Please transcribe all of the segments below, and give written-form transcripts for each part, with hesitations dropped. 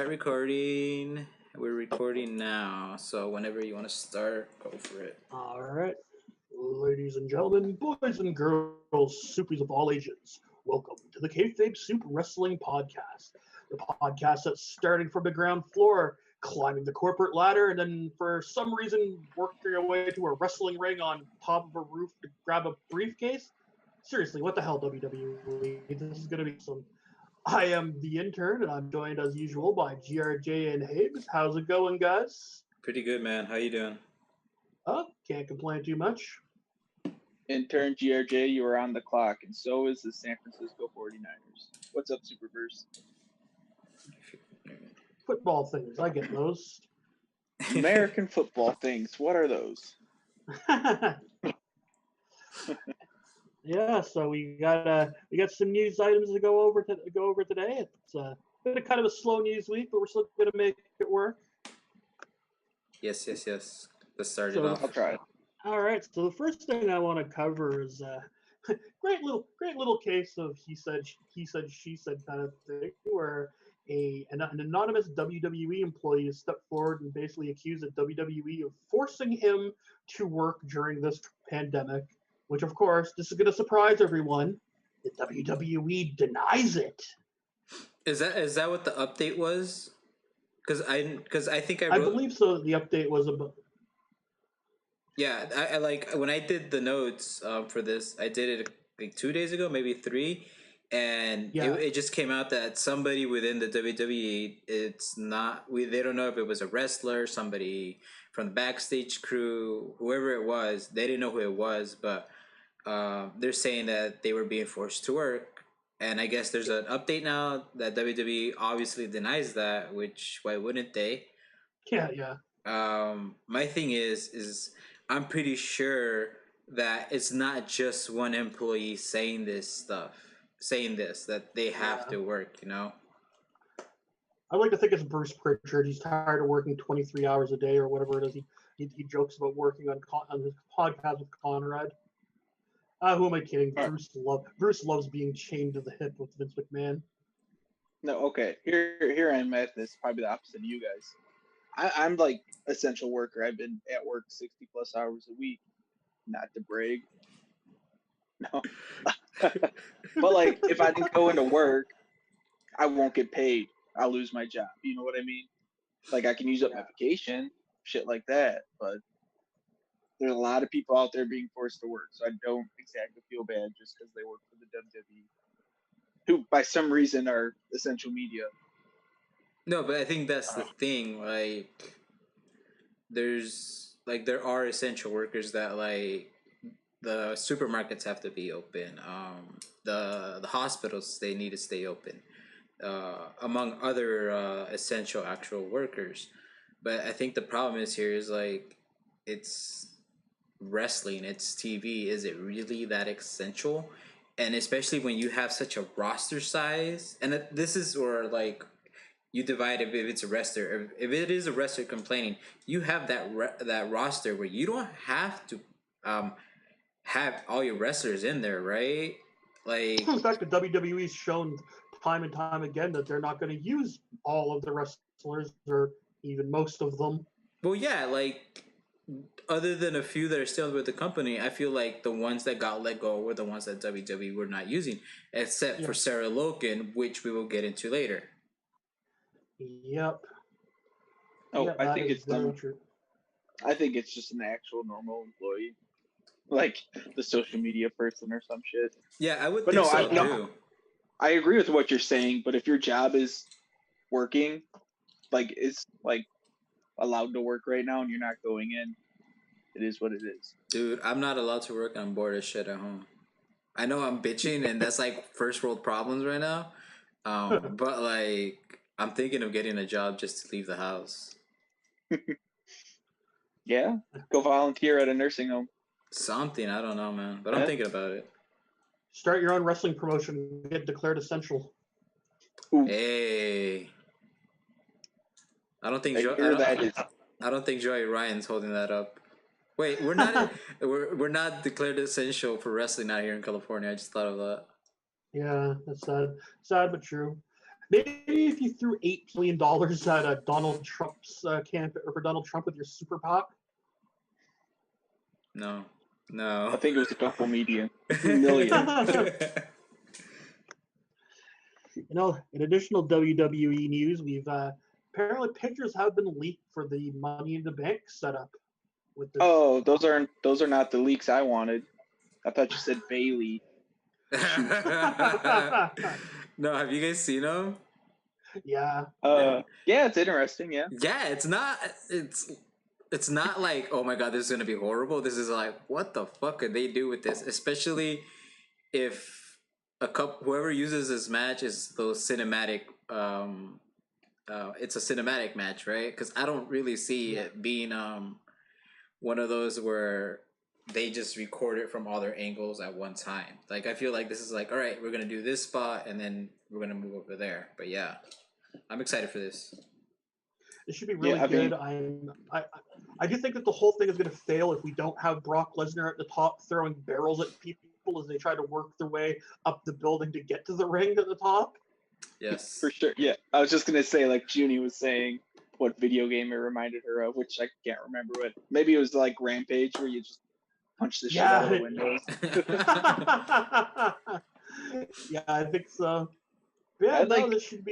Recording. We're recording now, so whenever you want to start, go for it. All right, ladies and gentlemen, boys and girls, soupies of all ages, welcome to the Kayfabe Soup Wrestling Podcast, the podcast that's starting from the ground floor, climbing the corporate ladder, and then for some reason working your way to a wrestling ring on top of a roof to grab a briefcase. Seriously, what the hell, WWE? This is going to be some. I am the intern, and I'm joined as usual by GRJ and Habes. How's it going, guys? Pretty good, man. How you doing? Can't complain too much. Intern GRJ, you are on the clock, and so is the San Francisco 49ers. What's up, Superverse? Football things, I get those. American football things. What are those? Yeah, so we got some news items to go over today. It's been a kind of a slow news week, but we're still gonna make it work. Yes. Let's start So- it off. I'll try it. All right, so the first thing I want to cover is great little case of he said, she said kind of thing, where an anonymous WWE employee has stepped forward and basically accused the WWE of forcing him to work during this pandemic, which of course this is going to surprise everyone. The WWE denies it. Is that what the update was? Because I think I believe so. The update was about. Yeah, I like when I did the notes for this. I did it like 2 days ago, maybe 3, and Yeah. it just came out that somebody within the WWE, it's not. They don't know if it was a wrestler, somebody from the backstage crew, whoever it was. They didn't know who it was, but they're saying that they were being forced to work. And I guess there's an update now that WWE obviously denies that. Which why wouldn't they? Yeah. My thing is I'm pretty sure that it's not just one employee saying this that they have Yeah. to work. I like to think it's Bruce Pritchard. He's tired of working 23 hours a day or whatever it is. He jokes about working on his podcast with Conrad. Who am I kidding? Right. Bruce loves being chained to the hip with Vince McMahon. No, okay. Here I'm at this. Probably the opposite of you guys. I'm like essential worker. I've been at work 60 plus hours a week. Not to brag. No. But like, if I didn't go into work, I won't get paid. I'll lose my job. You know what I mean? Like, I can use up my vacation, shit like that. But there's a lot of people out there being forced to work, so I don't exactly feel bad just because they work for the WWE, who by some reason are essential media. No, but I think that's the thing. Like, there are essential workers that like the supermarkets have to be open. The hospitals they need to stay open. Among other essential actual workers. But I think the problem is here is like it's wrestling, it's TV. Is it really that essential? And especially when you have such a roster size, and this is where like you divide if it's a wrestler. If it is a wrestler complaining, you have that roster where you don't have to have all your wrestlers in there, right? Like, In fact, the WWE's shown time and time again that they're not going to use all of the wrestlers or even most of them. well, yeah, like other than a few that are still with the company, I feel like the ones that got let go were the ones that WWE were not using, except for Sarah Logan, which we will get into later. Yep. Oh, Yeah, I that think is it's very them. true. I think it's just an actual normal employee, like the social media person or some shit. Yeah, I would But think no, so I- no. too. I agree with what you're saying, but if your job is working, like it's like allowed to work right now and you're not going in, it is what it is. Dude, I'm not allowed to work. I'm bored as shit at home. I know I'm bitching, and that's like first world problems right now. But like, I'm thinking of getting a job just to leave the house. Yeah, go volunteer at a nursing home. Something, I don't know, man. But I'm Yeah. thinking about it. Start your own wrestling promotion. Get declared essential. Ooh, Hey, I don't think I hear that is I don't think Joey Ryan's holding that up. Wait, we're not we're not declared essential for wrestling out here in California. I just thought of that. Yeah, that's sad. Sad but true. Maybe if you threw $8 million at Donald Trump's camp or for Donald Trump with your super PAC. No. I think it was a couple million. In additional WWE news, we've apparently pictures have been leaked for the Money in the Bank setup. With the Oh, those are not the leaks I wanted. I thought you said Bailey. No, have you guys seen them? Yeah. Yeah, it's interesting. Yeah. Yeah, it's not like, oh my god, this is gonna be horrible. This is like, what the fuck could they do with this? Especially if whoever uses this match is those cinematic. It's a cinematic match, right? Because I don't really see it being one of those where they just record it from all their angles at one time. Like, I feel like this is like, all right, we're gonna do this spot and then we're gonna move over there. But yeah, I'm excited for this. It should be really good. I do think that the whole thing is going to fail if we don't have Brock Lesnar at the top throwing barrels at people as they try to work their way up the building to get to the ring at the top. Yes, for sure. Yeah, I was just gonna say, like Junie was saying, what video game it reminded her of, which I can't remember. But maybe it was like Rampage, where you just punch the shit out of the windows. Yeah, I think so. But yeah, this should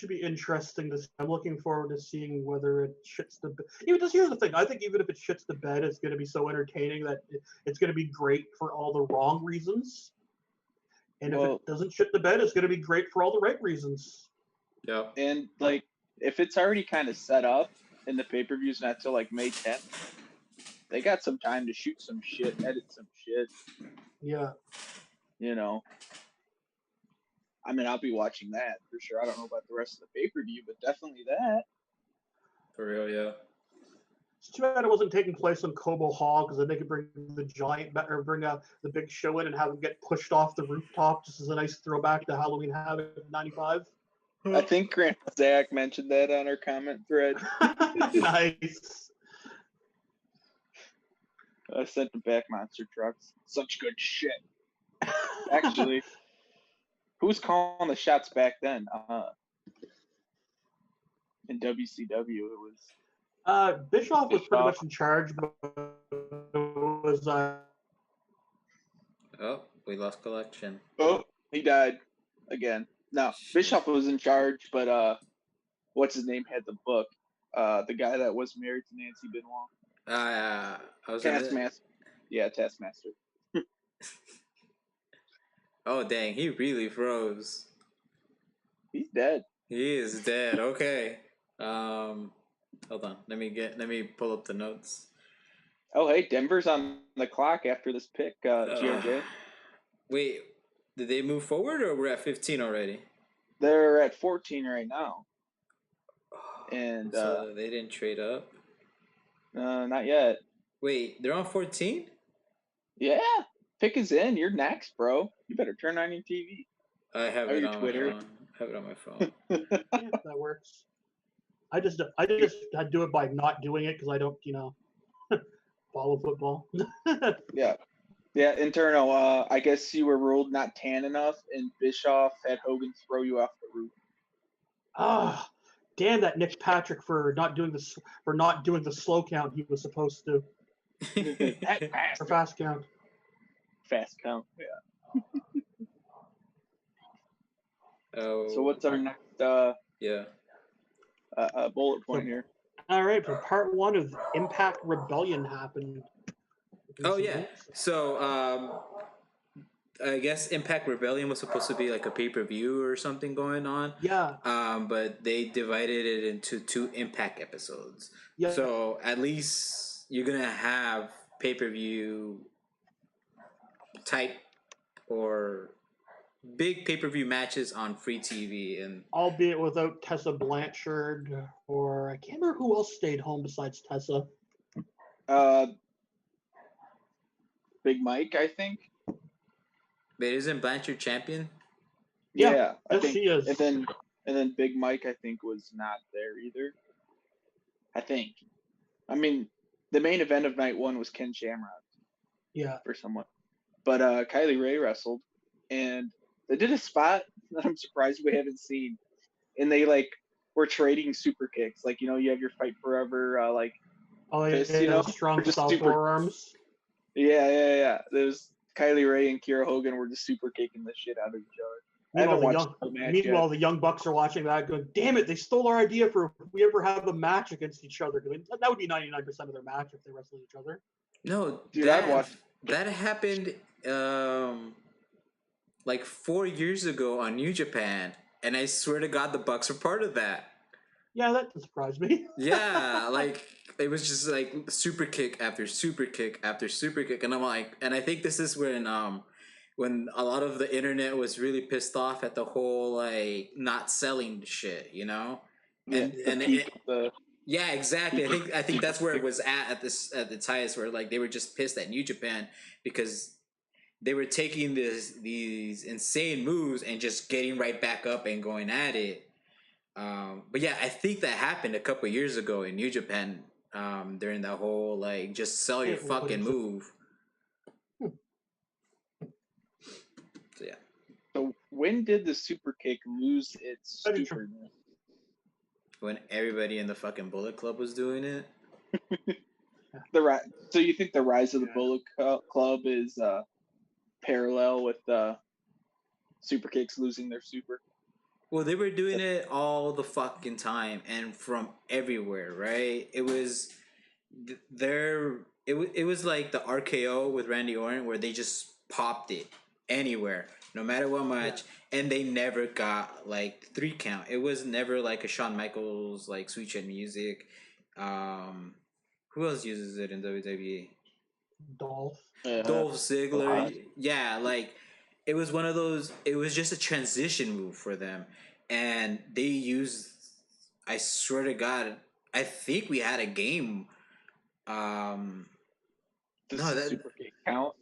be interesting. I'm looking forward to seeing whether it shits the bed. Here's the thing. I think even if it shits the bed, it's going to be so entertaining that it's going to be great for all the wrong reasons. And if it doesn't shit the bed, it's going to be great for all the right reasons. Yeah. And like, if it's already kind of set up and the pay-per-view's not till like May 10th, they got some time to shoot some shit, edit some shit. Yeah. I mean, I'll be watching that for sure. I don't know about the rest of the pay-per-view, but definitely that. For real, yeah. It's too bad it wasn't taking place on Cobo Hall, because then they could bring the giant or bring the big show in and have them get pushed off the rooftop, just as a nice throwback to Halloween Havoc '95. I think Grant Zach mentioned that on our comment thread. Nice. I sent them back monster trucks. Such good shit. Actually, who was calling the shots back then? In WCW, it was. Bischoff was pretty much in charge, but it was. Oh, we lost collection. Oh, he died again. No, Bischoff was in charge, but what's his name had the book. The guy that was married to Nancy Benoit. Taskmaster. Yeah, Taskmaster. Oh dang, he really froze. He's dead. He is dead. Okay. Hold on. Let me pull up the notes. Oh hey, Denver's on the clock after this pick, GRJ. Wait, did they move forward or we're at 15 already? They're at 14 right now. And so they didn't trade up? Not yet. Wait, they're on 14? Yeah. Pick is in. You're next, bro. You better turn on your TV. I have it on Twitter. I have it on my phone. Yeah, that works. I just do it by not doing it because I don't, follow football. Yeah. Yeah, internal. I guess you were ruled not tan enough, and Bischoff had Hogan throw you off the roof. Ah, damn that Nick Patrick for not doing the slow count he was supposed to. Or fast count. Fast count. Yeah. Oh. So what's our next? Bullet point here. All right, for part 1 of Impact Rebellion happened. Oh yeah. So I guess Impact Rebellion was supposed to be like a pay-per-view or something going on. Yeah. But they divided it into 2 Impact episodes. Yeah. So at least you're gonna have pay-per-view type or big pay-per-view matches on free TV, and albeit without Tessa Blanchard, or I can't remember who else stayed home besides Tessa. Big Mike, I think. But isn't Blanchard champion? Yeah, I think she is. And then Big Mike, I think, was not there either. I think. I mean, the main event of night 1 was Ken Shamrock. Yeah. For someone. But Kylie Ray wrestled, and they did a spot that I'm surprised we haven't seen. and they like were trading super kicks. Like, you know, you have your fight forever Oh fist, yeah, you know, strong just style super. forearms. Yeah. There's Kylie Ray and Kira Hogan were just super kicking the shit out of each other. I haven't watched the match yet. The young bucks are watching that, going, "Damn it! They stole our idea for if we ever have a match against each other." That would be 99% of their match if they wrestled each other. No, Dude, I'd watch. that happened like 4 years ago on New Japan, and I swear to God, the Bucks were part of that. Yeah, that doesn't surprise me. Yeah, like it was just like super kick after super kick after super kick, and I'm like, and I think this is when a lot of the internet was really pissed off at the whole like not selling shit, you know, and yeah, exactly. I think that's where it was at the highest, where like they were just pissed at New Japan because they were taking these insane moves and just getting right back up and going at it. But yeah, I think that happened a couple years ago in New Japan during that whole like just sell your fucking move. So yeah. So when did the super kick lose its stupidness? When everybody in the fucking Bullet Club was doing it. So you think the rise of the Bullet Club is parallel with the super kicks losing their super? Well, they were doing it all the fucking time and from everywhere, right? It was it was like the RKO with Randy Orton where they just popped it anywhere, no matter what match, and they never got like 3 count. It was never like a Shawn Michaels like Sweet Chin Music. Who else uses it in WWE? Dolph Ziggler. Yeah, like it was one of those. It was just a transition move for them, and they used. I swear to God, I think we had a game. Does the super kick count?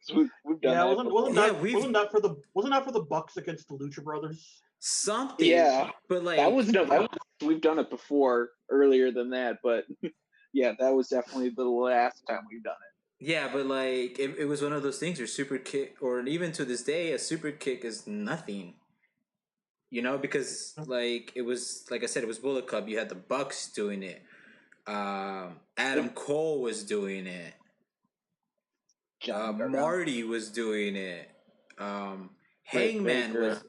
So we've done that. Wasn't that for the Bucks against the Lucha Brothers? Something. Yeah, but like we've done it before earlier than that, but yeah, that was definitely the last time we've done it. Yeah, but like it was one of those things where super kick, or even to this day, a super kick is nothing. You know, because like it was, like I said, it was Bullet Club. You had the Bucks doing it. Adam Cole was doing it. Marty was doing it. Hangman was.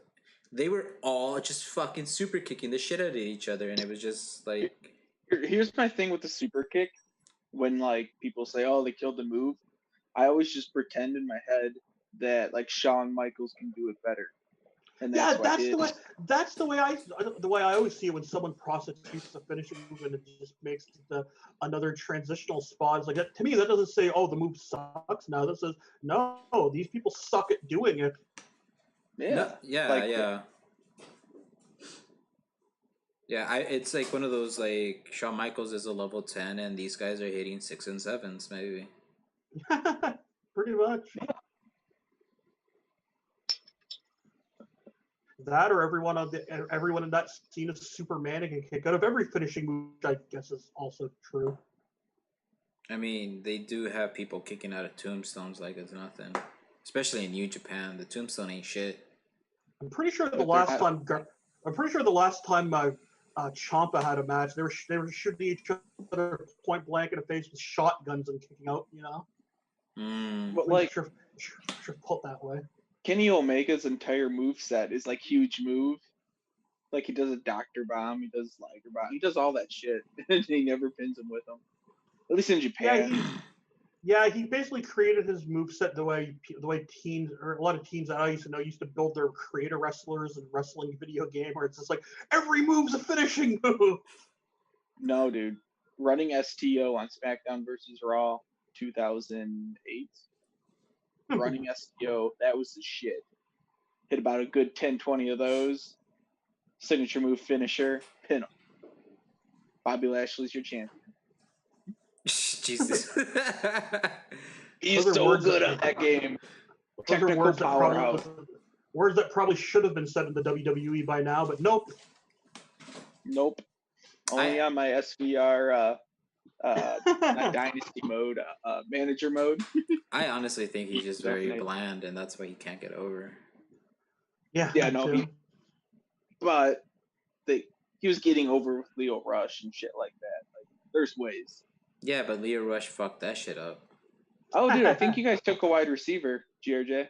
They were all just fucking super kicking the shit out of each other, and it was just like. Here's my thing with the super kick. When like people say, "Oh, they killed the move," I always just pretend in my head that like Shawn Michaels can do it better. And that's the way I always see it when someone prostitutes a finishing move and it just makes another transitional spot. It's like that, to me, that doesn't say, "Oh, the move sucks." Now that says, "No, these people suck at doing it." Yeah, yeah. It's like one of those like Shawn Michaels is a level 10, and these guys are hitting 6 and 7s, maybe. Pretty much. That or everyone in that scene is Superman and can kick out of every finishing move, which I guess is also true. I mean, they do have people kicking out of tombstones like it's nothing, especially in New Japan. The tombstone ain't shit. I'm pretty sure the last time Ciampa had a match, they were shooting each other point blank in the face with shotguns and kicking out. You know, but like should put that way. Kenny Omega's entire move set is like huge move. Like he does a Dr. Bomb, he does Liger Bomb, he does all that shit, and he never pins him with them. At least in Japan. He basically created his moveset the way teams, or a lot of teams that I used to know, used to build their creator wrestlers and wrestling video game, where it's just like every move's a finishing move. No, dude. Running STO on SmackDown versus Raw 2008. Running STO, that was the shit. Hit about a good 10, 20 of those. Signature move finisher, pin him. Bobby Lashley's your champion. Jesus. He's so good at that game. Technical powerhouse. Words that probably should have been said in the WWE by now, but nope. Nope. Only on my SVR not dynasty mode, manager mode. I honestly think he's just very bland, and that's why he can't get over. Yeah, no. But he was getting over with Leo Rush and shit like that. Like, there's ways. Yeah, but Leo Rush fucked that shit up. Oh, dude, I think you guys took a wide receiver, GRJ.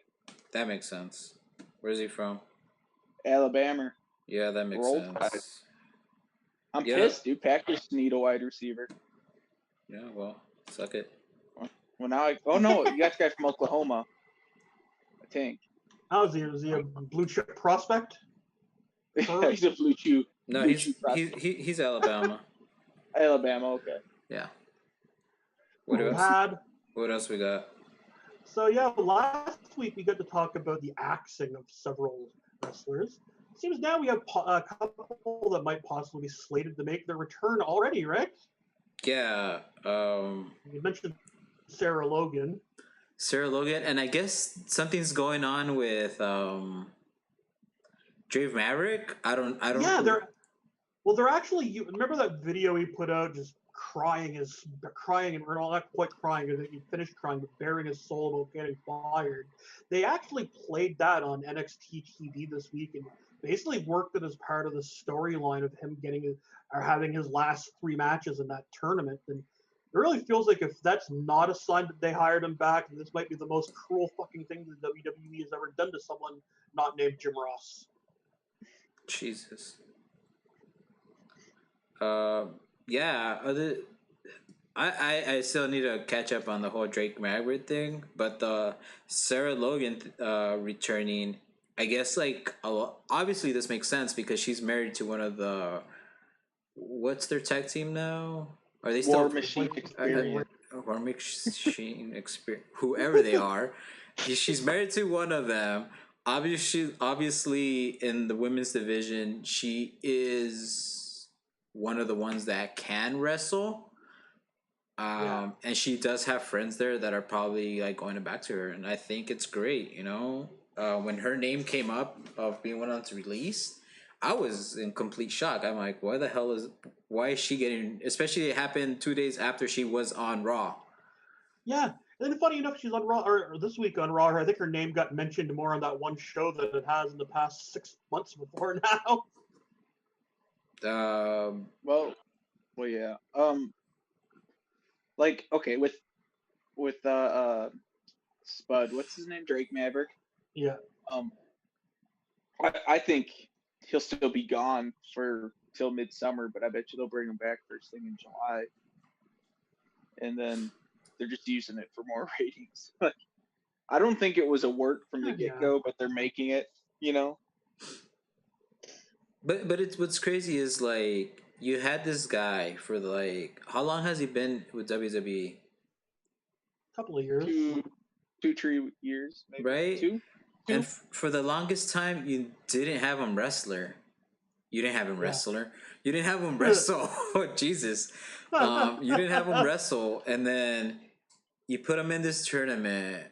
That makes sense. Where's he from? Alabama. Yeah, that makes Roll sense. Tide. I'm Yeah. pissed, dude. Packers need a wide receiver. Yeah, well, suck it. Well, now oh no, you got the guy from Oklahoma. I think. How is he? Is he a blue chip prospect? He's a blue chew. No, blue he's chew prospect. he's Alabama. Alabama. Okay. Yeah. What We've else? had. What else we got? So yeah, last week we got to talk about the axing of several wrestlers. Seems now we have a couple that might possibly be slated to make their return already, right? Yeah. You mentioned Sarah Logan. Sarah Logan, and I guess something's going on with Dave Maverick. I don't. Yeah, they're actually. You remember that video he put out, just crying and or not quite crying. I think he finished crying, but bearing his soul about getting fired. They actually played that on NXT TV this week and basically worked it as part of the storyline of him getting or having his last 3 matches in that tournament. And it really feels like if that's not a sign that they hired him back, then this might be the most cruel fucking thing that WWE has ever done to someone not named Jim Ross. Jesus. Yeah. I still need to catch up on the whole Drake Maverick thing, but the Sarah Logan returning, I guess obviously this makes sense because she's married to one of the what's their tag team now? Are they still War Machine Experience? War Machine Experience, whoever they are. She's married to one of them. Obviously, in the women's division, she is one of the ones that can wrestle. And she does have friends there that are probably like going back to her, and I think it's great. When her name came up of being one on to release, I was in complete shock. I'm like, why is she getting? Especially it happened 2 days after she was on Raw. Yeah, and then funny enough, she's on Raw or this week on Raw. I think her name got mentioned more on that one show than it has in the past 6 months before now. Well, yeah. Like, okay, with Spud, what's his name? Drake Maverick. Yeah. I think he'll still be gone for till midsummer, but I bet you they'll bring him back first thing in July, and then they're just using it for more ratings. Like, I don't think it was a work from the get go, but they're making it. But it's what's crazy is like you had this guy for how long has he been with WWE? Couple of years. 2-3 years, maybe. Right? Two? And for the longest time, you didn't have him wrestler. You didn't have him wrestler. You didn't have him wrestle. Oh, Jesus. You didn't have him wrestle. And then you put him in this tournament.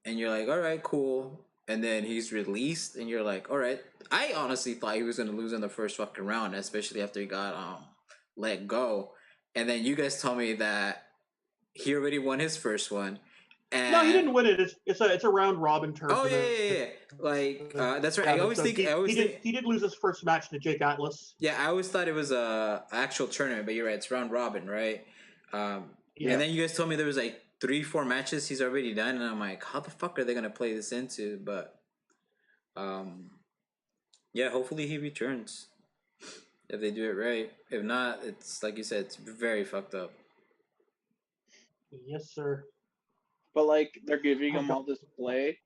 And you're like, all right, cool. And then he's released. And you're like, all right. I honestly thought he was going to lose in the first fucking round. Especially after he got let go. And then you guys told me that he already won his first one. And no, he didn't win it. It's a round robin tournament. Oh yeah. Like that's right. I always think he did lose his first match to Jake Atlas. Yeah, I always thought it was a actual tournament, but you're right. It's round robin, right? And then you guys told me there was like 3-4 matches he's already done, and I'm like, how the fuck are they gonna play this into? But yeah, hopefully he returns if they do it right. If not, it's like you said, it's very fucked up. Yes, sir. But like they're giving him all this play,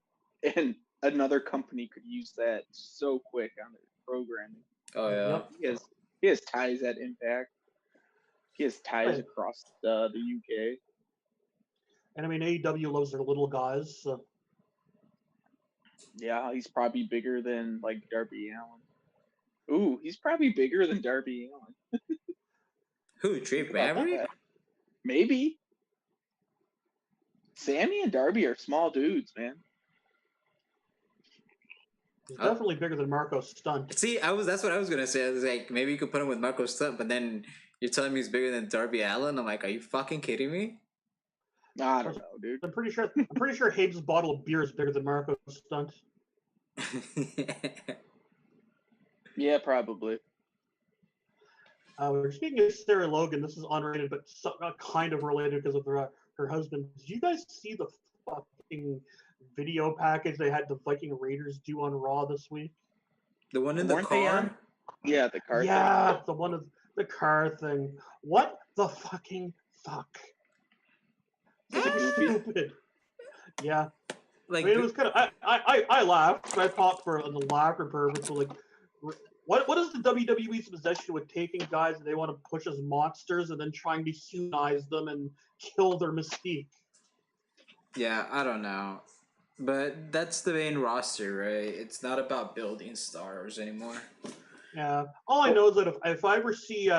and another company could use that so quick on their programming. Oh yeah. Yep. He has ties at Impact. He has ties across the UK. And I mean, AEW loves their little guys. So. Yeah, he's probably bigger than like Darby Allin. Ooh, he's probably bigger than Darby Allin. Who? Drake Maverick? Maybe. Sammy and Darby are small dudes, man. He's definitely bigger than Marco Stunt. See, that's what I was gonna say. I was like, maybe you could put him with Marco Stunt, but then you're telling me he's bigger than Darby Allin. I'm like, are you fucking kidding me? I don't know, dude. I'm pretty sure Habe's bottle of beer is bigger than Marco Stunt. Yeah, probably. We're speaking of Sarah Logan. This is unrelated, but kind of related because of her husband. Did you guys see the fucking video package they had the Viking Raiders do on Raw this week? The one in the Weren't they car? on? Yeah, the car. Yeah, the one of the car thing. What the fucking fuck? So stupid. Yeah. Like, I mean, it was kind of. I laughed. I popped for the laughter purpose. So like, what is the WWE's obsession with taking guys that they want to push as monsters and then trying to humanize them and kill their mystique? yeah, I don't know. But that's the main roster, right? It's not about building stars anymore. Yeah. All I know is that if I ever see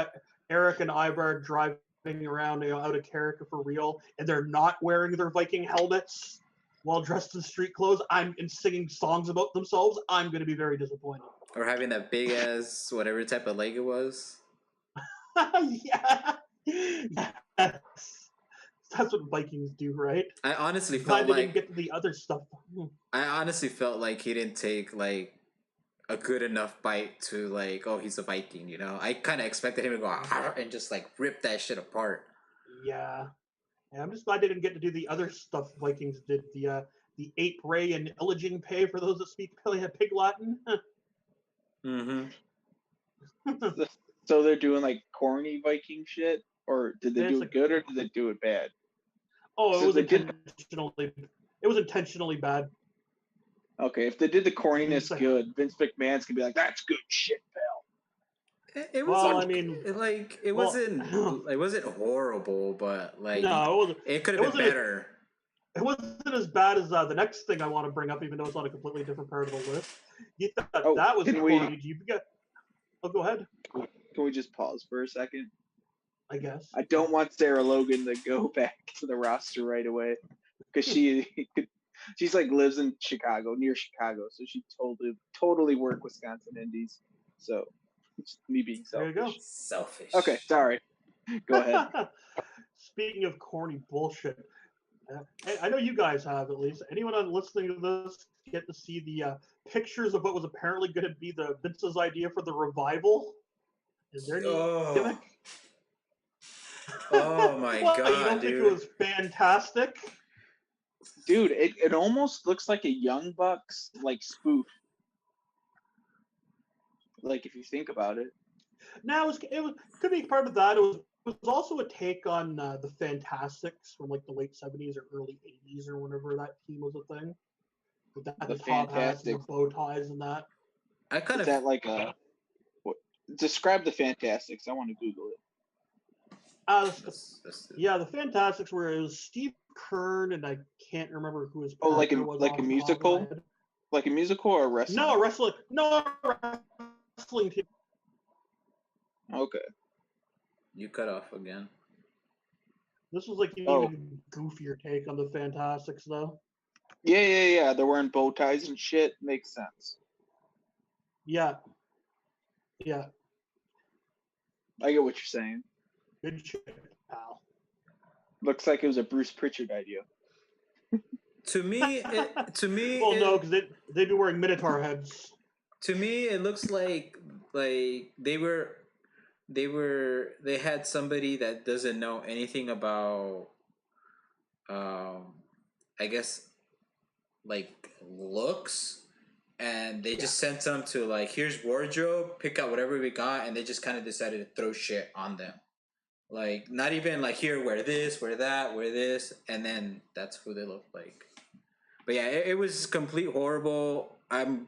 Eric and Ivar driving around out of character for real, and they're not wearing their Viking helmets while dressed in street clothes, and singing songs about themselves, I'm going to be very disappointed. Or having that big ass whatever type of leg it was. Yeah. That's what Vikings do, right? I honestly Glad felt they like didn't get to the other stuff. I honestly felt like he didn't take like a good enough bite to like, oh, he's a Viking, you know. I kind of expected him to go "Arr," and just like rip that shit apart. Yeah. I'm just glad they didn't get to do the other stuff Vikings did. The ape ray and illiging pay for those that speak pig Latin. Mm-hmm. So they're doing like corny Viking shit, or did they It's do like- it good, or did they do it bad? Oh, So it was they did- intentionally. It was intentionally bad. Okay, if they did the corniness It's like- good, Vince McMahon's gonna be like, "That's good shit, pal." It was Well, like, I mean, it well- wasn't horrible, but like No, it could it have been wasn't better. it wasn't as bad as the next thing I want to bring up, even though it's on a completely different part of the list. You thought Oh, that was can we- corny. Do you get? Oh, go ahead. Can we just pause for a second? I guess. I don't want Sarah Logan to go back to the roster right away because she's like lives in Chicago, near Chicago, so she totally work Wisconsin Indies. So it's me being There you selfish. go. Selfish. Okay, sorry. Go ahead. Speaking of corny bullshit, I know you guys have at least. Anyone on listening to this get to see the pictures of what was apparently going to be the Vince's idea for the revival? Is there any gimmick? Oh my What, god, you don't dude. think it was fantastic? Dude, it almost looks like a Young Bucks like spoof. Like if you think about it. Now it could be part of that. It was also a take on the Fantastics from like the late '70s or early '80s or whenever that team was a thing. With that, The the top hats and the Fantastics. bow ties and that. I kind Is of that like a describe the Fantastics? I want to Google it. Yeah, the Fantastics were it was Steve Kern and I can't remember who his Oh, like partner was a off the top of my musical? head. Like a musical or a wrestling? No, wrestling team. Okay. you cut off again. This was like an Oh. even goofier take on the Fantastics, though. Yeah. They're wearing bow ties and shit. Makes sense. Yeah, I get what you're saying. good shit, pal. Looks like it was a Bruce Pritchard idea. To me, Well, no, because they'd be wearing Minotaur heads. to me, it looks like they had somebody that doesn't know anything about, I guess, like looks, and they just sent them to like, here's wardrobe, pick out whatever we got, and they just kind of decided to throw shit on them. Like, not even like, here, wear this, wear that, wear this, and then that's who they look like. But yeah, it was complete horrible. I'm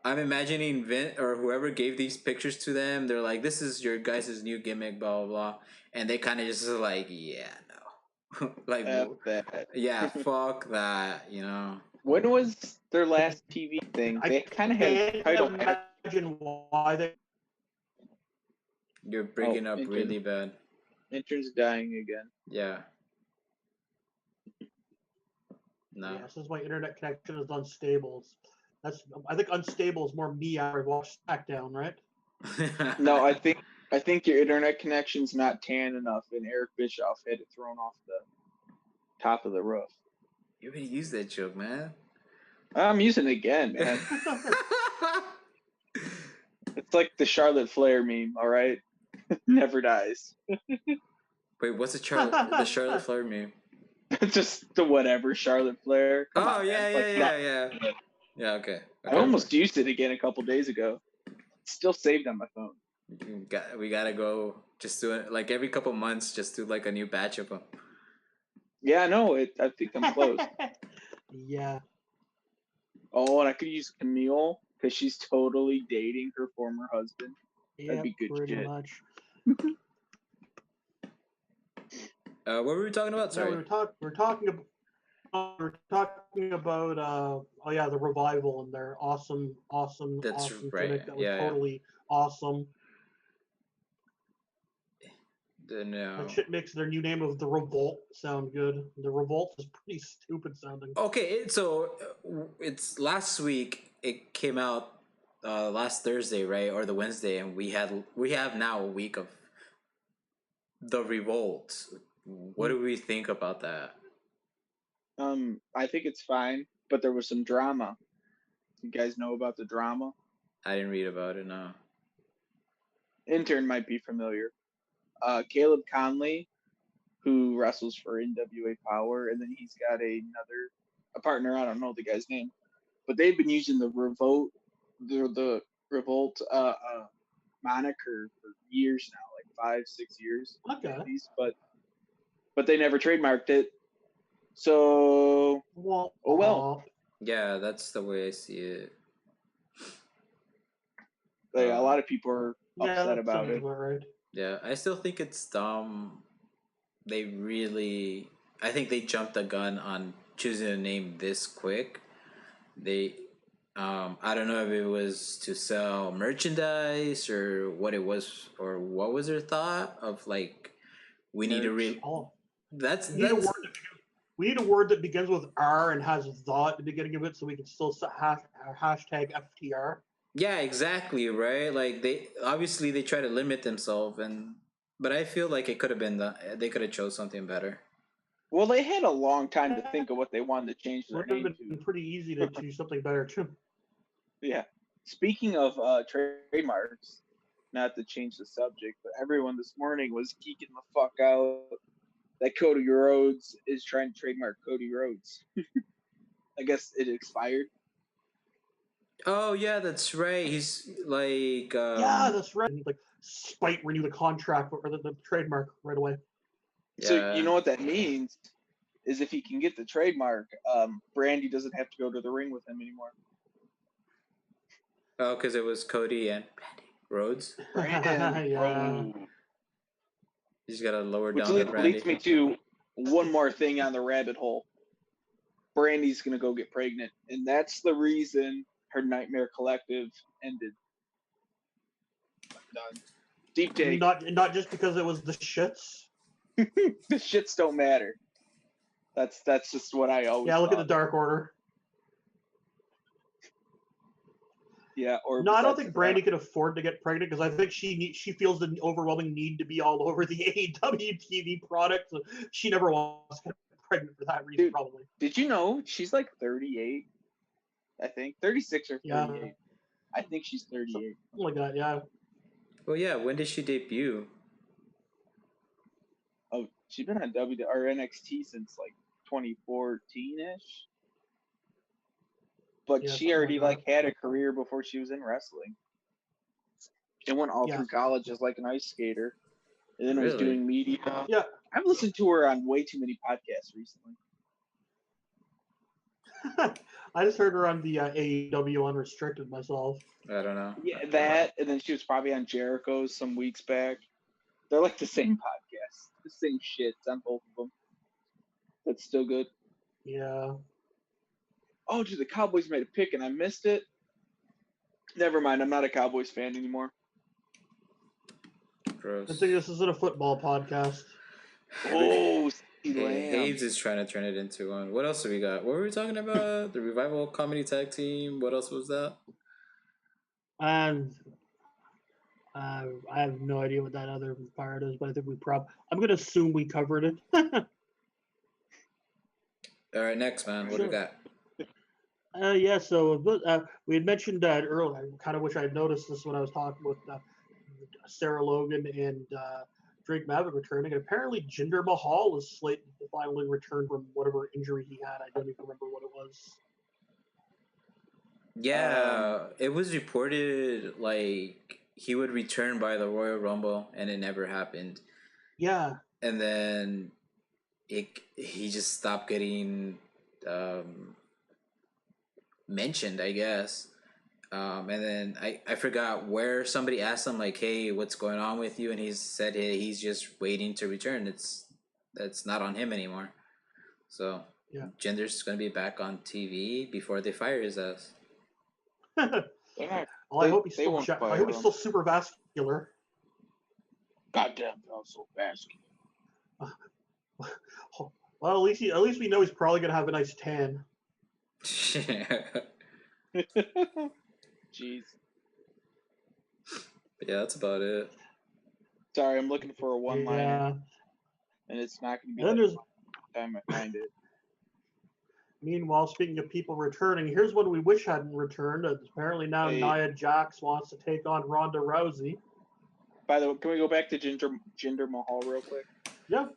imagining Vint or whoever gave these pictures to them. They're like, "This is your guys' new gimmick," blah blah blah, and they kind of just like, "Yeah, no," like, F that. yeah, fuck that, you know. When was their last TV thing? They kind of had a can't title. imagine why they. You're breaking up intern. really bad. Intern's dying again. Yeah. No. Yeah, since my internet connection is unstable. I think unstable is more me after I watch SmackDown, right? No, I think your internet connection's not tan enough, and Eric Bischoff had it thrown off the top of the roof. You already used that joke, man. I'm using it again, man. It's like the Charlotte Flair meme, all right? Never dies. Wait, what's the Charlotte Flair meme? Just the whatever Charlotte Flair. Come Oh on, yeah, man. yeah, Like, yeah. Yeah, okay. I almost used it again a couple days ago. It's still saved on my phone. We gotta go. Just do it like every couple months. Just do like a new batch of them. Yeah, I know. I think I'm close. Yeah. Oh, and I could use Camille because she's totally dating her former husband. That'd be good pretty shit. much. What were we talking about? Yeah, Sorry. we're talking about the Revival and their awesome That's right, gimmick that was yeah. totally awesome. No. That shit makes their new name of the Revolt sound good. The Revolt is pretty stupid sounding. Okay, so it's last week. It came out last Thursday, right, or the Wednesday, and we have now a week of the Revolt. What do we think about that? I think it's fine, but there was some drama. You guys know about the drama? I didn't read about it. No. Intern might be familiar. Caleb Conley, who wrestles for NWA Power, and then he's got a partner. I don't know the guy's name, but they've been using the Revolt, the Revolt moniker for years now, like 5-6 years, at least. But they never trademarked it. So, oh well. Yeah, that's the way I see it. Like, a lot of people are upset about it. Right. Yeah, I still think it's dumb. I think they jumped the gun on choosing a name this quick. I don't know if it was to sell merchandise or what it was, or what was their thought of like, we need to we need a word that begins with R and has "the" at the beginning of it, so we can still hashtag FTR. Yeah, exactly, right? Like they try to limit themselves, but I feel like it could have been they could have chose something better. Well, they had a long time to think of what they wanted to change their name to. It would have been pretty easy to do something better too. Yeah. Speaking of trademarks, not to change the subject, but everyone this morning was geeking the fuck out that Cody Rhodes is trying to trademark Cody Rhodes. I guess it expired. Oh yeah, that's right. He's like yeah, that's right. Like spite renew the contract or the trademark right away. Yeah. So you know what that means is if he can get the trademark, Brandy doesn't have to go to the ring with him anymore. Oh, because it was Cody and Rhodes. Yeah. He's got to lower Which down the Brandy. Leads me to one more thing on the rabbit hole. Brandy's gonna go get pregnant, and that's the reason her Nightmare Collective ended. Done. Deep take. Not just because it was the shits. The shits don't matter. That's just what I always. Yeah, look at the Dark Order. Yeah, or no, I don't think Brandy could afford to get pregnant because I think she feels the overwhelming need to be all over the AEW TV product. So she never wants to get pregnant for that reason. Dude, probably. Did you know she's like 38? I think 36 or 38. Yeah. I think she's 38. Something like that, yeah. Well, yeah. When did she debut? Oh, she's been on or NXT since like 2014-ish. But she already had a career before she was in wrestling. She went all through college as like an ice skater, and then was doing media. Yeah, I've listened to her on way too many podcasts recently. I just heard her on the AEW Unrestricted myself. I don't know. Yeah, that, and then she was probably on Jericho's some weeks back. They're like the same podcast, the same shit on both of them. That's still good. Yeah. Oh, dude, the Cowboys made a pick and I missed it. Never mind, I'm not a Cowboys fan anymore. Gross. I think this isn't a football podcast. Oh, Hayes is trying to turn it into one. What else do we got? What were we talking about? The Revival Comedy Tag Team. What else was that? And I have no idea what that other part is, but I think I'm going to assume we covered it. All right, next, man. What do we got? Yeah, so we had mentioned that earlier. I kind of wish I had noticed this when I was talking with Sarah Logan and Drake Maverick returning. And apparently, Jinder Mahal is slated to finally return from whatever injury he had. I don't even remember what it was. Yeah, it was reported like he would return by the Royal Rumble, and it never happened. Yeah. And then he just stopped getting mentioned, I guess. And then I forgot where somebody asked him like, "Hey, what's going on with you?" And he said, "Hey, he's just waiting to return. That's not on him anymore." So Yeah. Jinder's gonna be back on TV before they fire his ass. Well, I hope he's still super vascular. Goddamn, I'm so vascular. Well, at least we know he's probably gonna have a nice tan. Jeez. But yeah, that's about it. Sorry, I'm looking for a one-liner, and it's not going to be the time I find it. Meanwhile, speaking of people returning, here's one we wish hadn't returned. Apparently now Nia Jax wants to take on Ronda Rousey. By the way, can we go back to Jinder Mahal real quick? Yeah.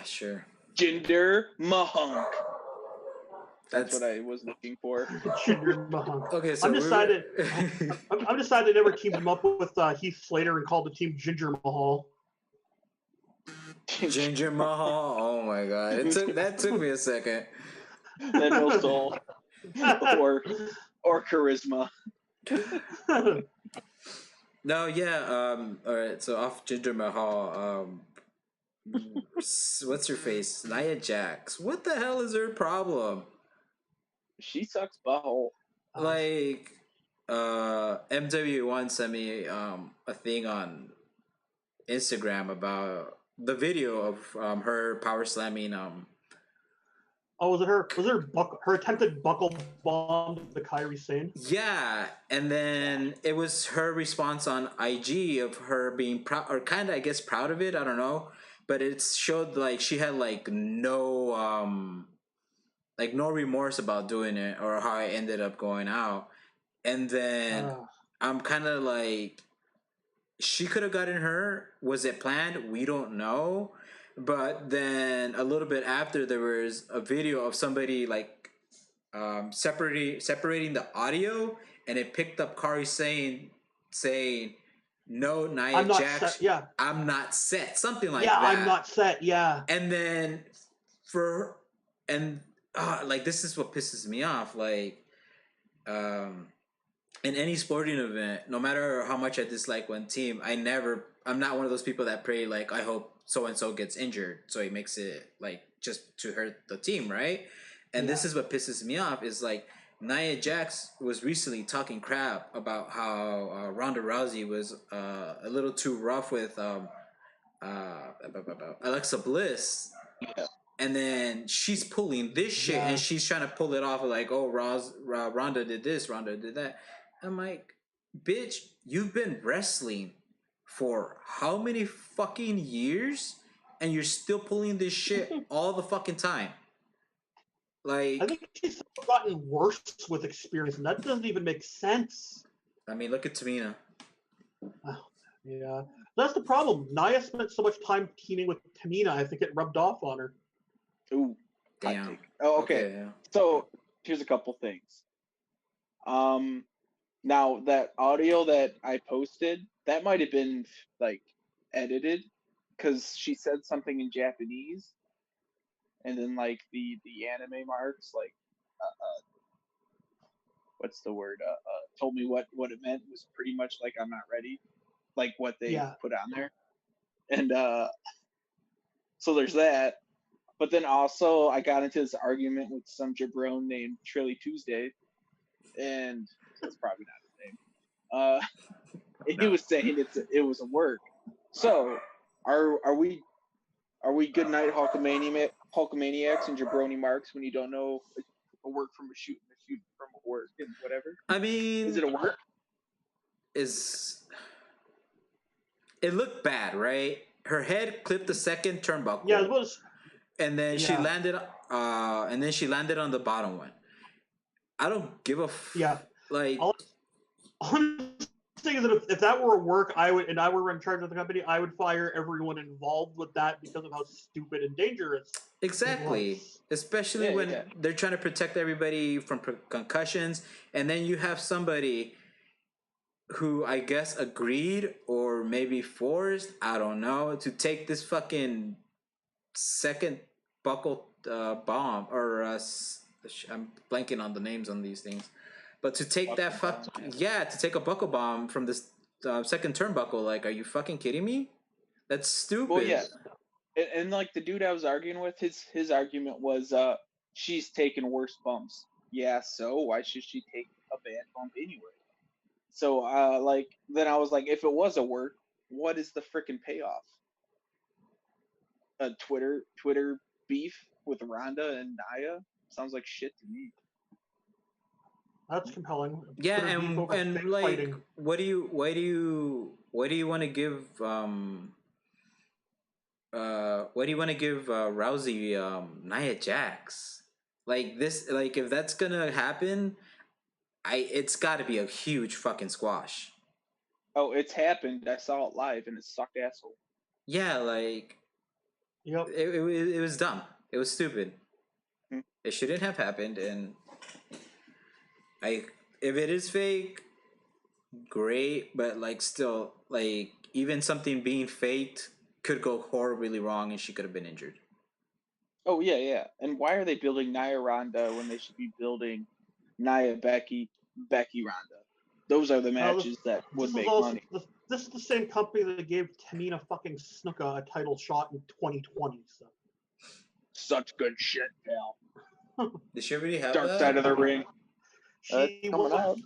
Sure. Jinder Mahal. That's what I was looking for. Jinder Mahal. Okay, so I'm decided to never team him up with Heath Slater and call the team Ginger Mahal. Ginger Mahal. Oh my god! That took me a second. Then no soul or charisma. No, yeah. All right. So off Jinder Mahal. What's her face? Nia Jax. What the hell is her problem? She sucks butthole. Like, MW1 sent me a thing on Instagram about the video of her power slamming. Oh, was it her? Was her attempted buckle bomb to Kairi Sane? Yeah, and then it was her response on IG of her being proud, or kind of, I guess, proud of it. I don't know, but it showed like she had like no remorse about doing it or how I ended up going out. And then I'm kind of like, she could have gotten her. Was it planned? We don't know. But then a little bit after, there was a video of somebody like separating the audio, and it picked up Kari saying no, Nia Jax, I'm not set, something like that. Yeah, I'm not set. Yeah. And then like, this is what pisses me off. Like, in any sporting event, no matter how much I dislike one team, I'm not one of those people that pray like, I hope so and so gets injured, so he makes it like just to hurt the team, right? And this is what pisses me off is like, Nia Jax was recently talking crap about how Ronda Rousey was a little too rough with Alexa Bliss. Yeah. And then she's pulling this shit, and she's trying to pull it off of like, oh, Ronda did this, Ronda did that. I'm like, bitch, you've been wrestling for how many fucking years, and you're still pulling this shit all the fucking time? Like, I think she's gotten worse with experience, and that doesn't even make sense. I mean, look at Tamina. Yeah, that's the problem. Nia spent so much time teaming with Tamina, I think it rubbed off on her. Ooh, damn. Oh, okay. Yeah. So here's a couple things. Now that audio that I posted, that might have been like edited, because she said something in Japanese, and then like the anime marks, like what's the word? Told me what it meant, was pretty much like, I'm not ready, like what they put on there, and so there's that. But then also I got into this argument with some jabron named Trilly Tuesday, and that's probably not his name. He was saying it was a work. So are we good night Hulkamaniacs and jabroni marks when you don't know a work from a shoot from a work and whatever? I mean, is it a work? It looked bad, right? Her head clipped the second turnbuckle. Yeah, it was. And then she landed. And then she landed on the bottom one. I don't give a like. Honestly, saying is that if that were work, I were in charge of the company, I would fire everyone involved with that because of how stupid and dangerous it Exactly. was. Especially Yeah, when yeah. they're trying to protect everybody from concussions, and then you have somebody who I guess agreed or maybe forced, I don't know, to take this fucking second buckle bomb or I'm blanking on the names on these things, but to take that to take a buckle bomb from this second turnbuckle, like, are you fucking kidding me? That's Well, stupid. yeah, and like the dude I was arguing with, his argument was, she's taking worse bumps. Yeah, so why should she take a bad bump anyway? So, like, then I was like, if it was a work, what is the freaking payoff? A Twitter beef with Rhonda and Naya sounds like shit to me. That's compelling. Yeah, Twitter beef over and fake like, fighting. why do you want to give why do you want to give Rousey Nia Jax? Like this, like if that's gonna happen, it's got to be a huge fucking squash. Oh, it's happened. I saw it live and it sucked asshole. Yeah, like Yep. it was dumb. It was stupid. Hmm. It shouldn't have happened. And if it is fake, great. But like, still, like, even something being faked could go horribly wrong, and she could have been injured. Oh yeah, yeah. And why are they building Nia Ronda when they should be building Nia Becky Ronda? Those are the matches that would make money. This is the same company that gave Tamina fucking Snuka a title shot in 2020. So. Such good shit, pal. Did she already have Dark that? side of the ring. She coming was up.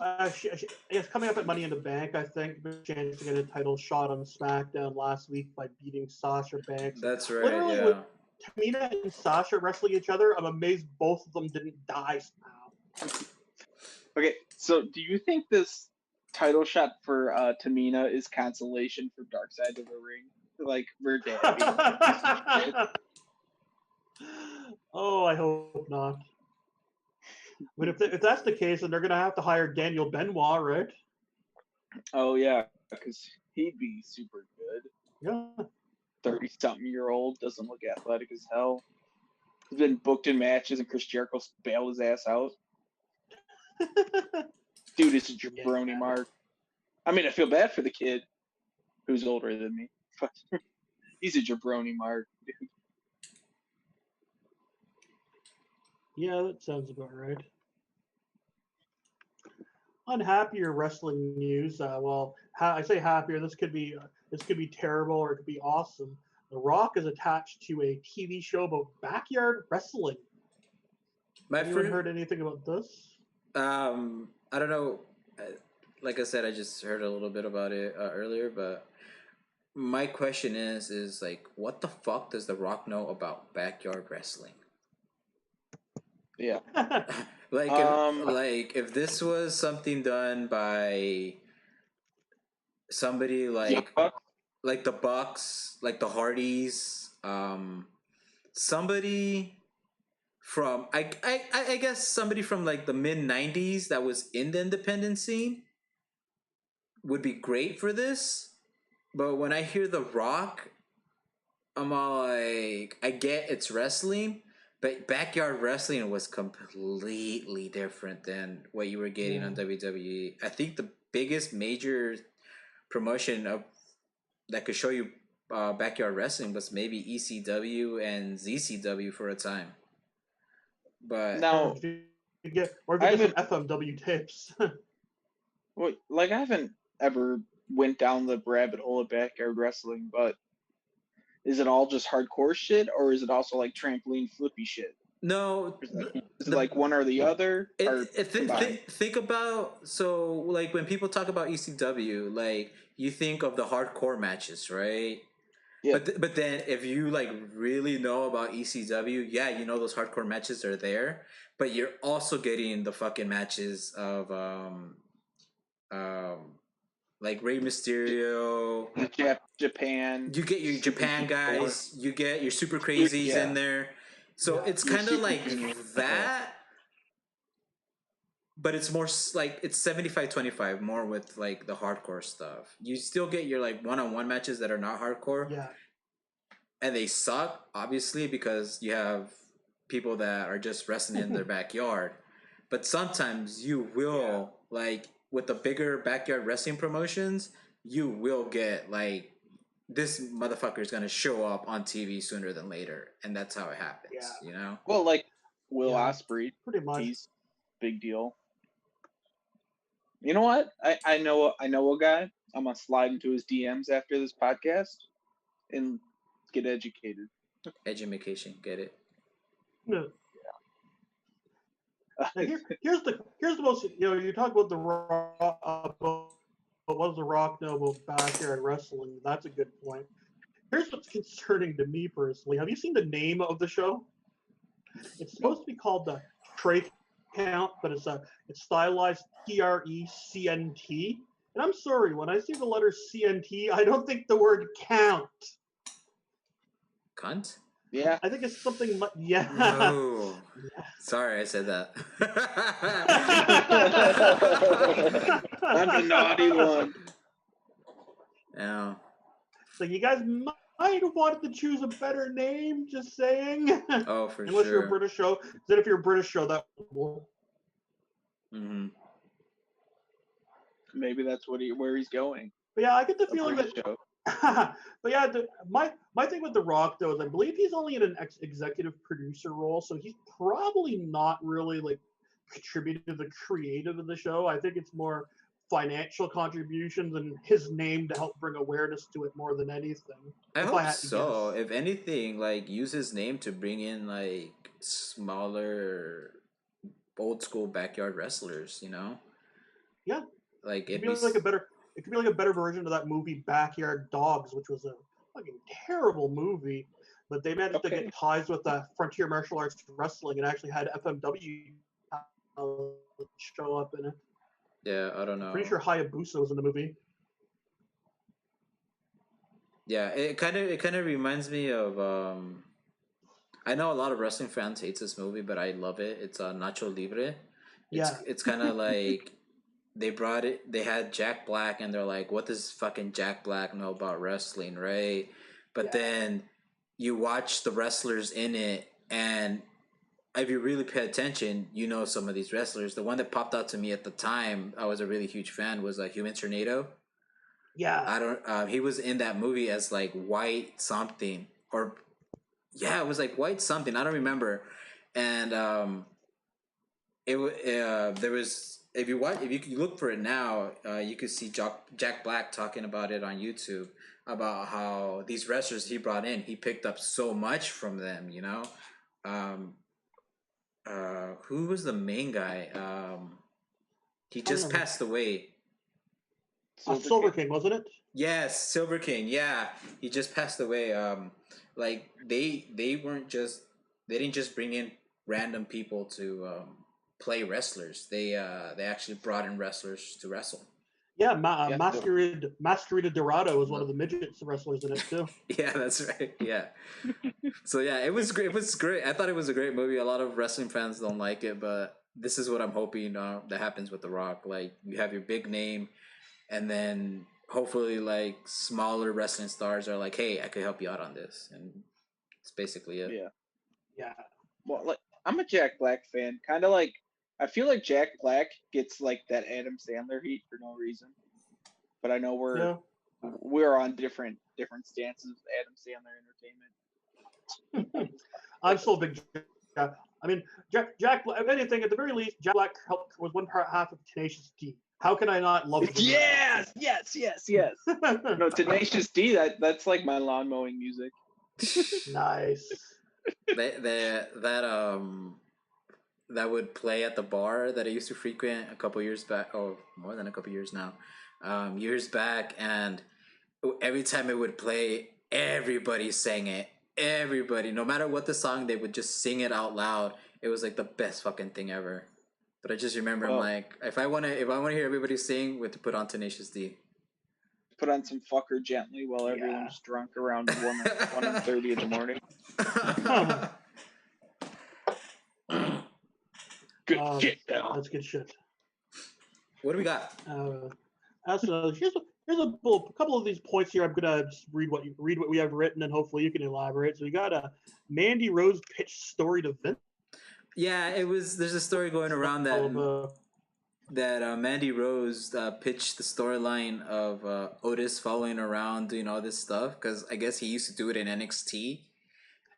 it's coming up at Money in the Bank, I think. Chance to get a title shot on SmackDown last week by beating Sasha Banks. That's right. Literally, Yeah. with Tamina and Sasha wrestling each other, I'm amazed both of them didn't die somehow. Okay, so do you think this title shot for Tamina is consolation for Dark Side of the Ring? Like, her dad being Oh, I hope not. But if that's the case, then they're gonna have to hire Daniel Benoit, right? Oh yeah, because he'd be super good. Yeah. 30-something-year-old, doesn't look athletic as hell. He's been booked in matches and Chris Jericho bailed his ass out. Dude is a jabroni mark. I mean, I feel bad for the kid who's older than me, but he's a jabroni mark, dude. Yeah, that sounds about right. On happier wrestling news, I say happier. This could be terrible or it could be awesome. The Rock is attached to a TV show about backyard wrestling. Anyone heard anything about this? I don't know. Like I said, I just heard a little bit about it earlier, but my question is like, what the fuck does The Rock know about backyard wrestling? Yeah. like if this was something done by somebody like the Bucks, like the Hardys, somebody from I guess somebody from like the mid 90s that was in the independent scene would be great for this. But when I hear The Rock, I'm all like, I get it's wrestling, but backyard wrestling was completely different than what you were getting on WWE. I think the biggest major promotion of that could show you backyard wrestling was maybe ECW and ZCW for a time. But now, you get some FMW tapes. Well, like, I haven't ever went down the rabbit hole of backyard wrestling, but is it all just hardcore shit, or is it also like trampoline flippy shit? No, is it like one or the other? Think about, so like when people talk about ECW, like you think of the hardcore matches, right? Yeah. But then if you like really know about ECW, yeah, you know those hardcore matches are there, but you're also getting the fucking matches of like Rey Mysterio, Japan. You get your Japan guys, you get your super crazies in there. So it's kind of like that, but it's more like it's 75-25 more with like the hardcore stuff. You still get your like one-on-one matches that are not hardcore, Yeah. and they suck obviously because you have people that are just wrestling in their backyard. But sometimes you will like with the bigger backyard wrestling promotions, you will get like this motherfucker is gonna show up on TV sooner than later, and that's how it happens. Yeah. You know? Well, like Will Yeah, Ospreay, pretty much. he's big deal. You know what? I know a guy. I'm gonna slide into his DMs after this podcast and get educated. Education, get it? No. Now here's the most, you talk about the Rock, about what does the Rock know about backyard wrestling? That's a good point. Here's what's concerning to me personally. Have you seen the name of the show? It's supposed to be called the Trey Count, but it's stylized TRECNT. And I'm sorry, when I see the letter CNT, I don't think the word count. Cunt? Yeah. I think it's something. Yeah. No. Sorry, I said that. I'm the naughty one. Yeah. So you guys might have wanted to choose a better name. Just saying. Oh, for Unless you're a sure. British show. Then if you're a British show, that. Mm-hmm. Maybe that's where he's going. But yeah, I get the A feeling British that. show. But yeah, my thing with The Rock though is I believe he's only in an executive producer role, so he's probably not really like contributing to the creative of the show. I think it's more financial contributions and his name to help bring awareness to it more than anything. I If hope had to so. guess. If anything, like use his name to bring in like smaller, old school backyard wrestlers. You know, Yeah, like it it'd could be. be like a better. It could be like a better version of that movie Backyard Dogs, which was a fucking terrible movie. But they managed to get ties with Frontier Martial Arts Wrestling and actually had FMW show up in it. Yeah, I don't know. Pretty sure Hayabusa was in the movie. Yeah, it kind of reminds me of. I know a lot of wrestling fans hates this movie, but I love it. It's Nacho Libre. It's kind of like they had Jack Black and they're like, what does fucking Jack Black know about wrestling, right? But then you watch the wrestlers in it, and if you really pay attention, you know some of these wrestlers. The one that popped out to me at the time, I was a really huge fan, was Human Tornado. Yeah. I don't. He was in that movie as like white something, or yeah, it was like white something. I don't remember. And there was if you look for it now, you could see Jack Black talking about it on YouTube about how these wrestlers he brought in, he picked up so much from them. You know, who was the main guy? He just passed away. Silver King, wasn't it? Yes, Silver King. Yeah, he just passed away. Like they didn't just bring in random people to play wrestlers. They actually brought in wrestlers to wrestle. Yeah, Masquerade Dorado was one of the midgets wrestlers in it too. Yeah, that's right. Yeah. So yeah, it was great. It was great. I thought it was a great movie. A lot of wrestling fans don't like it, but this is what I'm hoping that happens with The Rock. Like you have your big name, and then hopefully like smaller wrestling stars are like, hey, I could help you out on this, and it's basically it. Yeah. Well, like I'm a Jack Black fan. Kind of like I feel like Jack Black gets like that Adam Sandler heat for no reason. But I know we're on different stances with Adam Sandler entertainment. I'm still a big. I mean, Jack. If anything, at the very least, Jack Black was one half of Tenacious D. How can I not love him? Yes. No, Tenacious D. That's like my lawn mowing music. Nice. That would play at the bar that I used to frequent a couple years back, or more than a couple years now, years back, and every time it would play, everybody sang it. Everybody, no matter what the song, they would just sing it out loud. It was like the best fucking thing ever. But I just remember, I'm like, if I want to hear everybody sing, we have to put on Tenacious D. Put on some Fucker Gently while everyone's drunk around 1:30 in the morning. Good shit, pal. That's good shit. What do we got? Here's a couple of these points here. I'm gonna just read what we have written, and hopefully you can elaborate. So we got a Mandy Rose pitch story to Vince. Yeah, it was. There's a story going around that Mandy Rose pitched the storyline of Otis following around doing all this stuff because I guess he used to do it in NXT.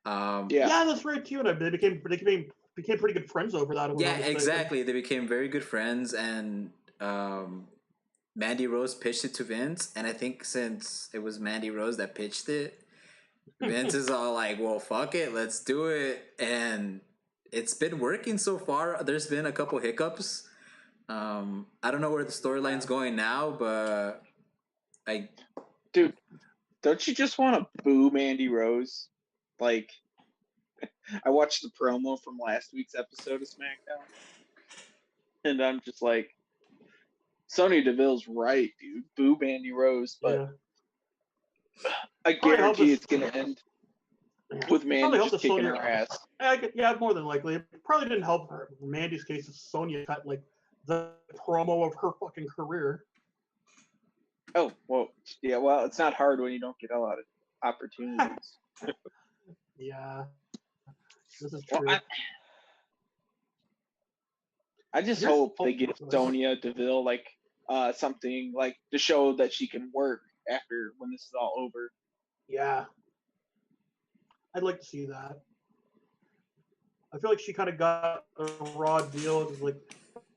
Yeah, that's right too. And they became pretty good friends over that. Yeah, exactly. They became very good friends, and Mandy Rose pitched it to Vince, and I think since it was Mandy Rose that pitched it, Vince is all like, "Well, fuck it, let's do it," and it's been working so far. There's been a couple hiccups. I don't know where the storyline's going now, but dude, don't you just want to boo Mandy Rose? Like, I watched the promo from last week's episode of SmackDown, and I'm just like, Sonya Deville's right, dude. Boo Mandy Rose, but I guarantee it's gonna end with Mandy just kicking her ass. Yeah, more than likely. It probably didn't help her. In Mandy's case, Sonya cut like the promo of her fucking career. Oh, well, yeah, well, it's not hard when you don't get a lot of opportunities. Yeah, this is true. Well, I just hope they give Sonya Deville like something like to show that she can work after when this is all over. Yeah, I'd like to see that. I feel like she kind of got a raw deal. It's like,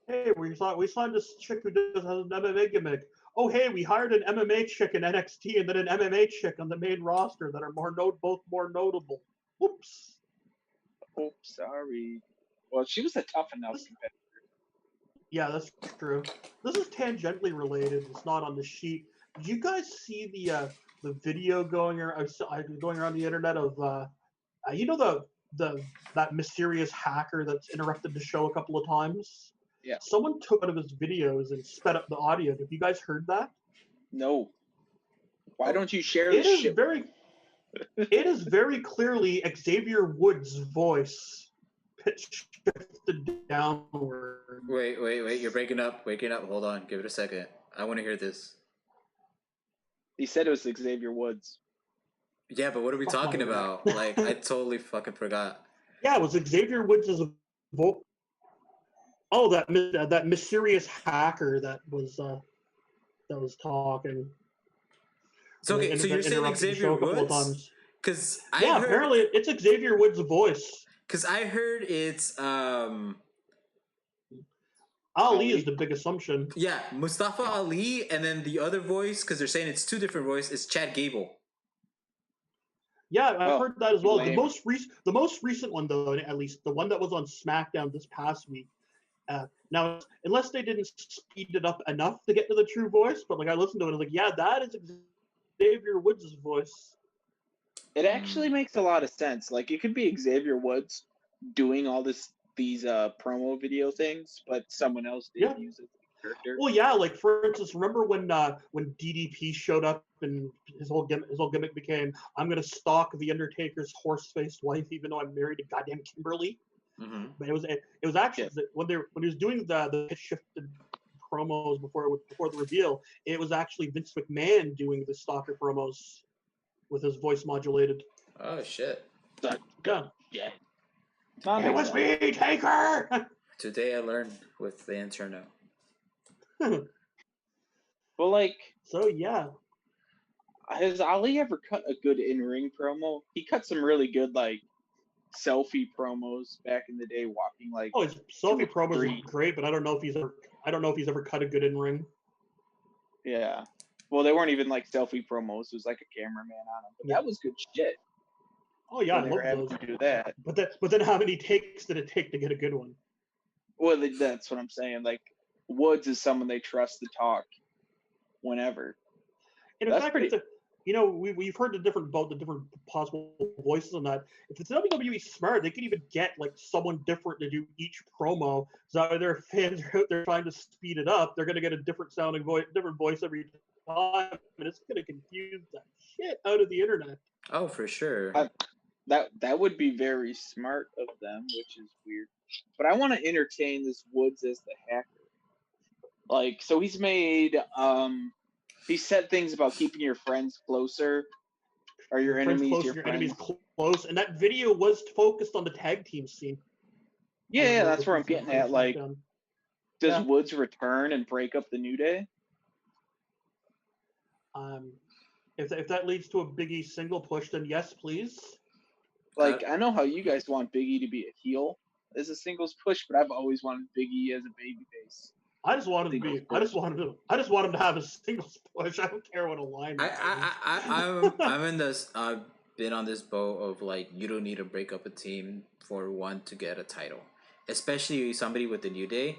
hey, we signed this chick who has an MMA gimmick. Oh, hey, we hired an MMA chick in NXT and then an MMA chick on the main roster that are both more notable. Whoops. Oh, sorry. Well, she was a tough enough competitor. Yeah, that's true. This is tangentially related. It's not on the sheet. Did you guys see the video going around the internet of that mysterious hacker that's interrupted the show a couple of times? Yeah. Someone took one of his videos and sped up the audio. Have you guys heard that? No. Why don't you share this shit? It is very clearly Xavier Woods' voice pitch shifted downward. Wait, you're breaking up. Hold on, give it a second. I want to hear this. He said it was Xavier Woods. Yeah, but what are we talking about? Like, I totally fucking forgot. Yeah, it was Xavier Woods' voice. Oh, that mysterious hacker that was talking. So okay, so you're saying Xavier Woods? Because apparently it's Xavier Woods' voice. Because I heard it's Ali is the big assumption. Yeah, Mustafa Ali, and then the other voice, because they're saying it's two different voices, is Chad Gable. Yeah, I've heard that as well. Lame. The most recent one, though, at least the one that was on SmackDown this past week. Now, unless they didn't speed it up enough to get to the true voice, but like I listened to it, I was like, yeah, that is Xavier Woods' voice. It actually makes a lot of sense. Like it could be Xavier Woods doing all these promo video things, but someone else did use it. Character. Well, yeah, like for instance, remember when DDP showed up and his whole gimmick became, "I'm going to stalk the Undertaker's horse-faced wife, even though I'm married to goddamn Kimberly." Mm-hmm. But it was actually when he was doing the shifted promos before the reveal, it was actually Vince McMahon doing the stalker promos with his voice modulated. Oh shit! Yeah. It was me, Taker. Today I learned with the internet. Well, like, so yeah. Has Ali ever cut a good in-ring promo? He cut some really good like selfie promos back in the day, walking like. Oh, his selfie promos are great, but I don't know if he's ever cut a good in-ring. Yeah, well, they weren't even like selfie promos. It was like a cameraman on them, but that was good shit. Oh yeah, I love those. To do that. But then how many takes did it take to get a good one? Well, that's what I'm saying. Like Woods is someone they trust to talk whenever. And in fact, we've heard the different possible voices on that. If it's WWE smart, they could even get like someone different to do each promo. So their fans are out there trying to speed it up. They're going to get a different sounding voice, different voice every time, and it's going to confuse the shit out of the internet. Oh, for sure. That would be very smart of them, which is weird. But I want to entertain this Woods as the hacker. Like, so he's made he said things about keeping your friends closer or your Friends enemies close, your your enemies friends. close, and that video was focused on the tag team scene. Yeah, yeah, that's where I'm getting at. Like, does Yeah. Woods return and break up the New Day? If that leads to a Big E single push, then yes, please. Like, I know how you guys want Big E to be a heel as a singles push, but I've always wanted Big E as a babyface. I just want him to Singles be. push. I just want him to have a singles push. I don't care what a line. I'm in this. I've been on this boat of like you don't need to break up a team for one to get a title, especially somebody with the New Day.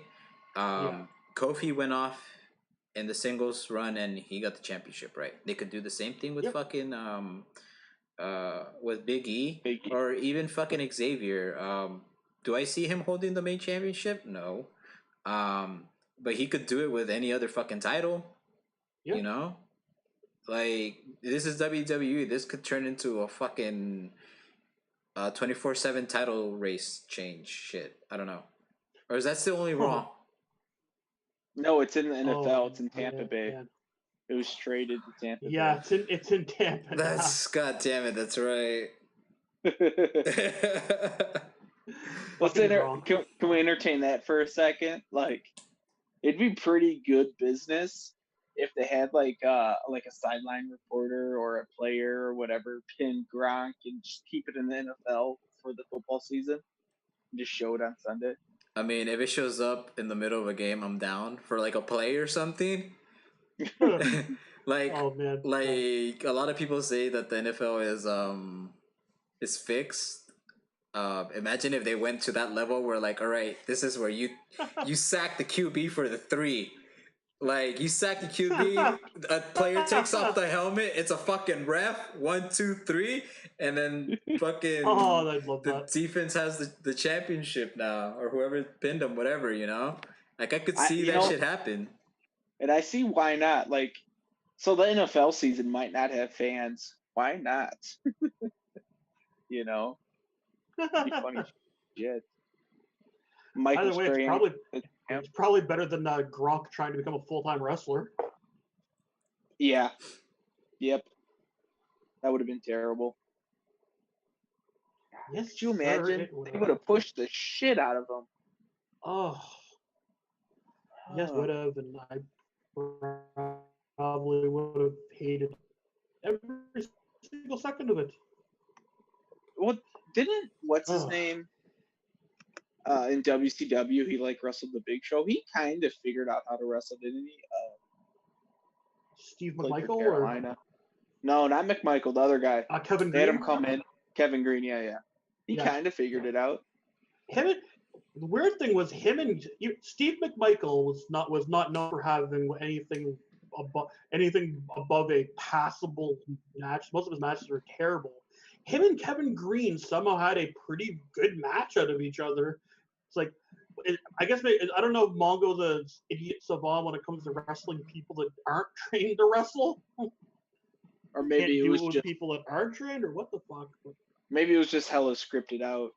Yeah. Kofi went off in the singles run and he got the championship. Right? They could do the same thing with Yep. fucking with Big E Big E. or even fucking Xavier. Do I see him holding the main championship? No. But he could do it with any other fucking title. Yep. You know, like this is WWE. This could turn into a fucking 24/7 title race change shit. I don't know, or is that still only Raw? No, it's in the NFL. It's in man, Tampa Bay. man. It was traded to Tampa Yeah, it's in Tampa. That's god damn it. That's right. Let's can we entertain that for a second? Like, it'd be pretty good business if they had like a sideline reporter or a player or whatever pin Gronk and just keep it in the NFL for the football season and just show it on Sunday. I mean, if it shows up in the middle of a game, I'm down for like a play or something. Like, oh man, like a lot of people say that the NFL is fixed. Imagine if they went to that level where like, all right, this is where you sack the QB for the 3. Like you sack the QB, a player takes off the helmet, it's a fucking ref, 1, 2, 3, and then fucking I'd love the that. defense has the championship now, or whoever pinned them, whatever, you know? Like I could see that shit happen. And I see why not. Like, so the NFL season might not have fans. Why not? You know? It'd be funny shit. Michael Either way, it's probably better than Gronk trying to become a full-time wrestler. Yeah. Yep. That would have been terrible. Yes, could you imagine? They would have pushed the shit out of him. Oh. Yes, would have, and I probably would have hated every single second of it. Well, what's his name? In WCW, he like wrestled the Big Show. He kind of figured out how to wrestle, didn't he? Steve McMichael or no, not McMichael, the other guy. Kevin Green. They had him come in. Kevin Green, yeah. He kind of figured it out. The weird thing was him and Steve McMichael was not known for having anything above a passable match. Most of his matches were terrible. Him and Kevin Green somehow had a pretty good match out of each other. It's like, I guess I don't know if Mongo's an idiot savant when it comes to wrestling people that aren't trained to wrestle. Or maybe it was with just people that are trained, or what the fuck? Maybe it was just hella scripted out,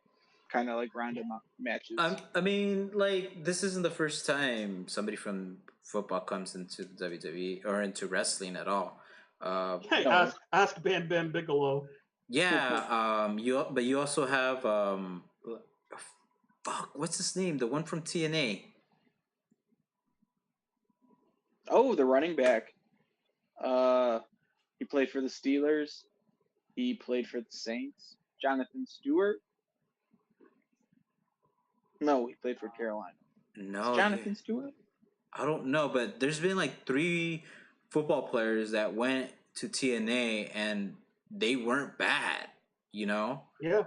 kind of like random matches. I mean, like this isn't the first time somebody from football comes into WWE or into wrestling at all. Hey, ask Bam Bam Bigelow. Yeah, but you also have fuck, what's his name? The one from TNA. Oh, the running back. He played for the Steelers. He played for the Saints. Jonathan Stewart. No, he played for Carolina. No, Jonathan Stewart. I don't know, but there's been like 3 football players that went to TNA and they weren't bad, you know? Yeah.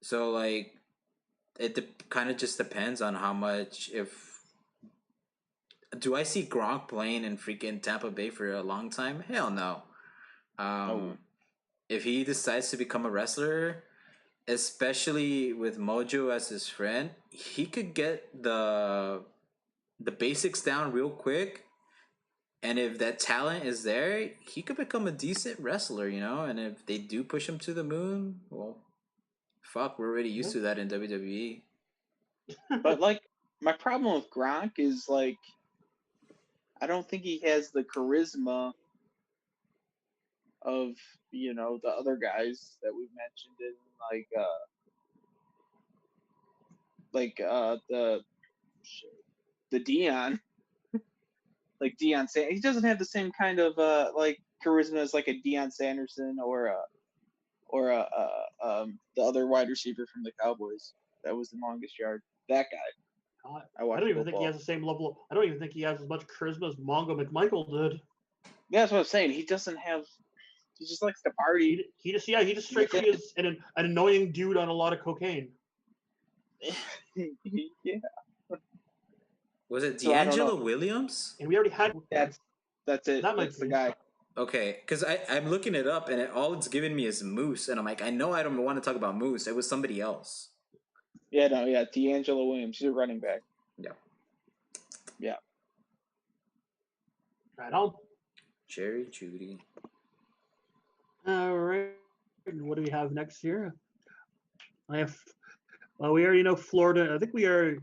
So like, it kind of just depends on how much. Do I see Gronk playing in freaking Tampa Bay for a long time? Hell no. If he decides to become a wrestler, especially with Mojo as his friend, he could get the basics down real quick. And if that talent is there, he could become a decent wrestler, you know? And if they do push him to the moon, well, fuck, we're already used to that in WWE. But, like, my problem with Gronk is, like, I don't think he has the charisma of the other guys that we've mentioned in the Dion, like Deion He doesn't have the same kind of charisma as like a Deion Sanderson or the other wide receiver from the Cowboys that was the longest yard. That guy. I don't even think he has the same level. I don't even think he has as much charisma as Mongo McMichael did. Yeah, that's what I'm saying. He doesn't have. He just likes to party. He just strikes me as an annoying dude on a lot of cocaine. Yeah. Was it D'Angelo Williams? And we already had. That's it. That's the guy. Okay, because I'm looking it up, and all it's giving me is Moose, and I'm like, I know I don't want to talk about Moose. It was somebody else. Yeah, D'Angelo Williams. He's a running back. Yeah. Right on. Jerry Jeudy. All right. What do we have next here? We already know Florida. I think we already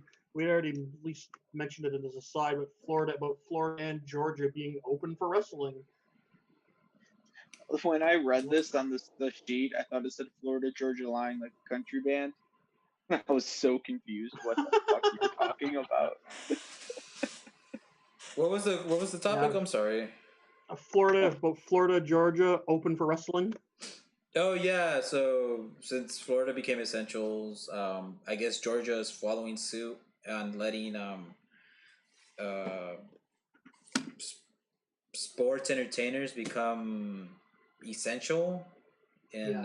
at least mentioned it as a side, but Florida and Georgia being open for wrestling. When I read this on the sheet, I thought it said Florida Georgia Line, like a country band. I was so confused. What the fuck you were talking about? What was the topic? Yeah. I'm sorry. Florida, Georgia, open for wrestling. Oh yeah, so since Florida became essentials, I guess Georgia is following suit and letting sports entertainers become essential in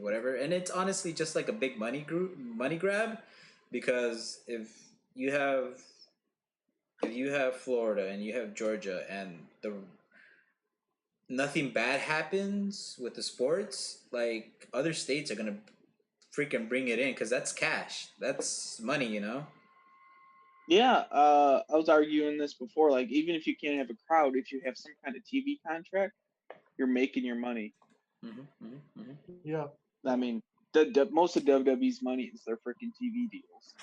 whatever, and it's honestly just like a big money grab, because if you have Florida and you have Georgia and nothing bad happens with the sports, like other states are gonna freaking bring it in because that's cash, that's money, Yeah, I was arguing this before. Like, even if you can't have a crowd, if you have some kind of TV contract, you're making your money. Yeah. I mean, most of WWE's money is their freaking TV deals.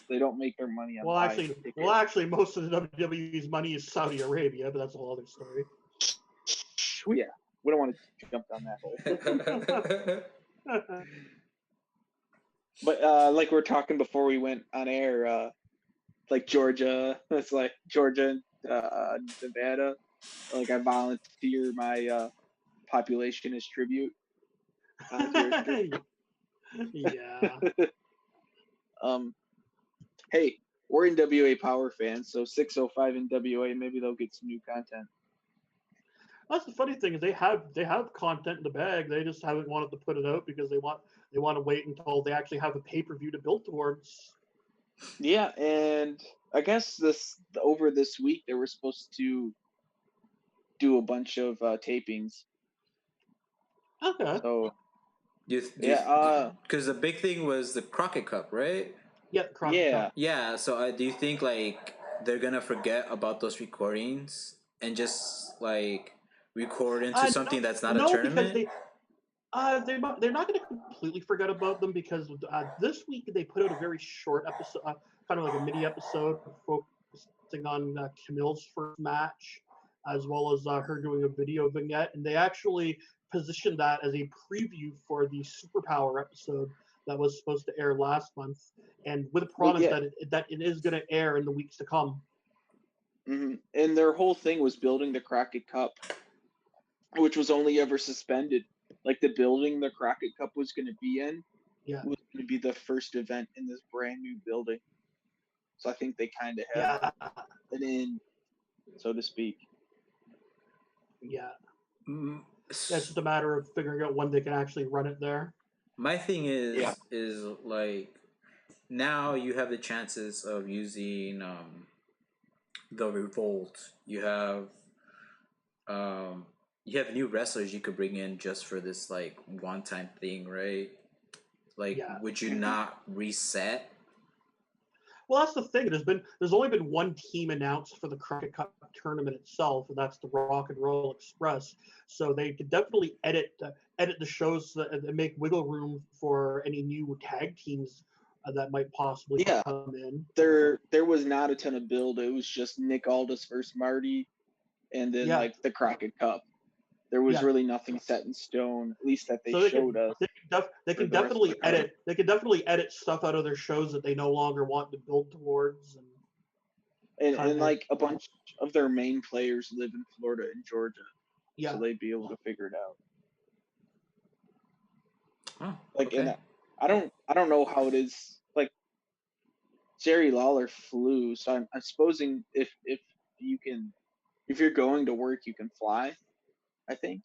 They don't make their money on. Actually, most of the WWE's money is Saudi Arabia, but that's a whole other story. Yeah, we don't want to jump down that hole. But like we were talking before we went on air, like Georgia, it's like Georgia, Nevada. Like I volunteer my population as tribute. Yeah. Hey, we're NWA Power fans, so 605 NWA, maybe they'll get some new content. That's the funny thing is they have content in the bag. They just haven't wanted to put it out because they want to wait until they actually have a pay-per-view to build towards. Yeah, and I guess over this week they were supposed to do a bunch of tapings. Okay. So because the big thing was the Crockett Cup, right? Yeah, Crockett Cup. Yeah. So do you think like they're gonna forget about those recordings and just like record into something that's not a tournament? Because they're not going to completely forget about them, because this week they put out a very short episode, kind of like a mini episode focusing on Camille's first match, as well as her doing a video vignette, and they actually positioned that as a preview for the Superpower episode that was supposed to air last month, and with a promise that it is going to air in the weeks to come. Mm-hmm. And their whole thing was building the Crockett Cup, which was only ever suspended. Like the building the Crockett Cup was going to be in was going to be the first event in this brand new building. So I think they kind of have an in, so to speak. Yeah. That's just a matter of figuring out when they can actually run it there. My thing is like, now you have the chances of using the Revolt. You have new wrestlers you could bring in just for this like one-time thing, right? Like, would you not reset? Well, that's the thing. There's only been one team announced for the Crockett Cup tournament itself, and that's the Rock and Roll Express. So they could definitely edit the shows and make wiggle room for any new tag teams that might possibly Yeah. come in. There was not a ton of build. It was just Nick Aldis versus Marty, and then Yeah. like the Crockett Cup. There was Yeah. really nothing set in stone, at least that they So showed us. they for can the rest of the definitely card. edit. They can definitely edit stuff out of their shows that they no longer want to build towards. And kind of- like a bunch of their main players live in Florida and Georgia, Yeah. so they'd be able to figure it out. Oh, Like, okay. and I don't know how it is. Like, Jerry Lawler flew, so I'm supposing if you're going to work, you can fly. I think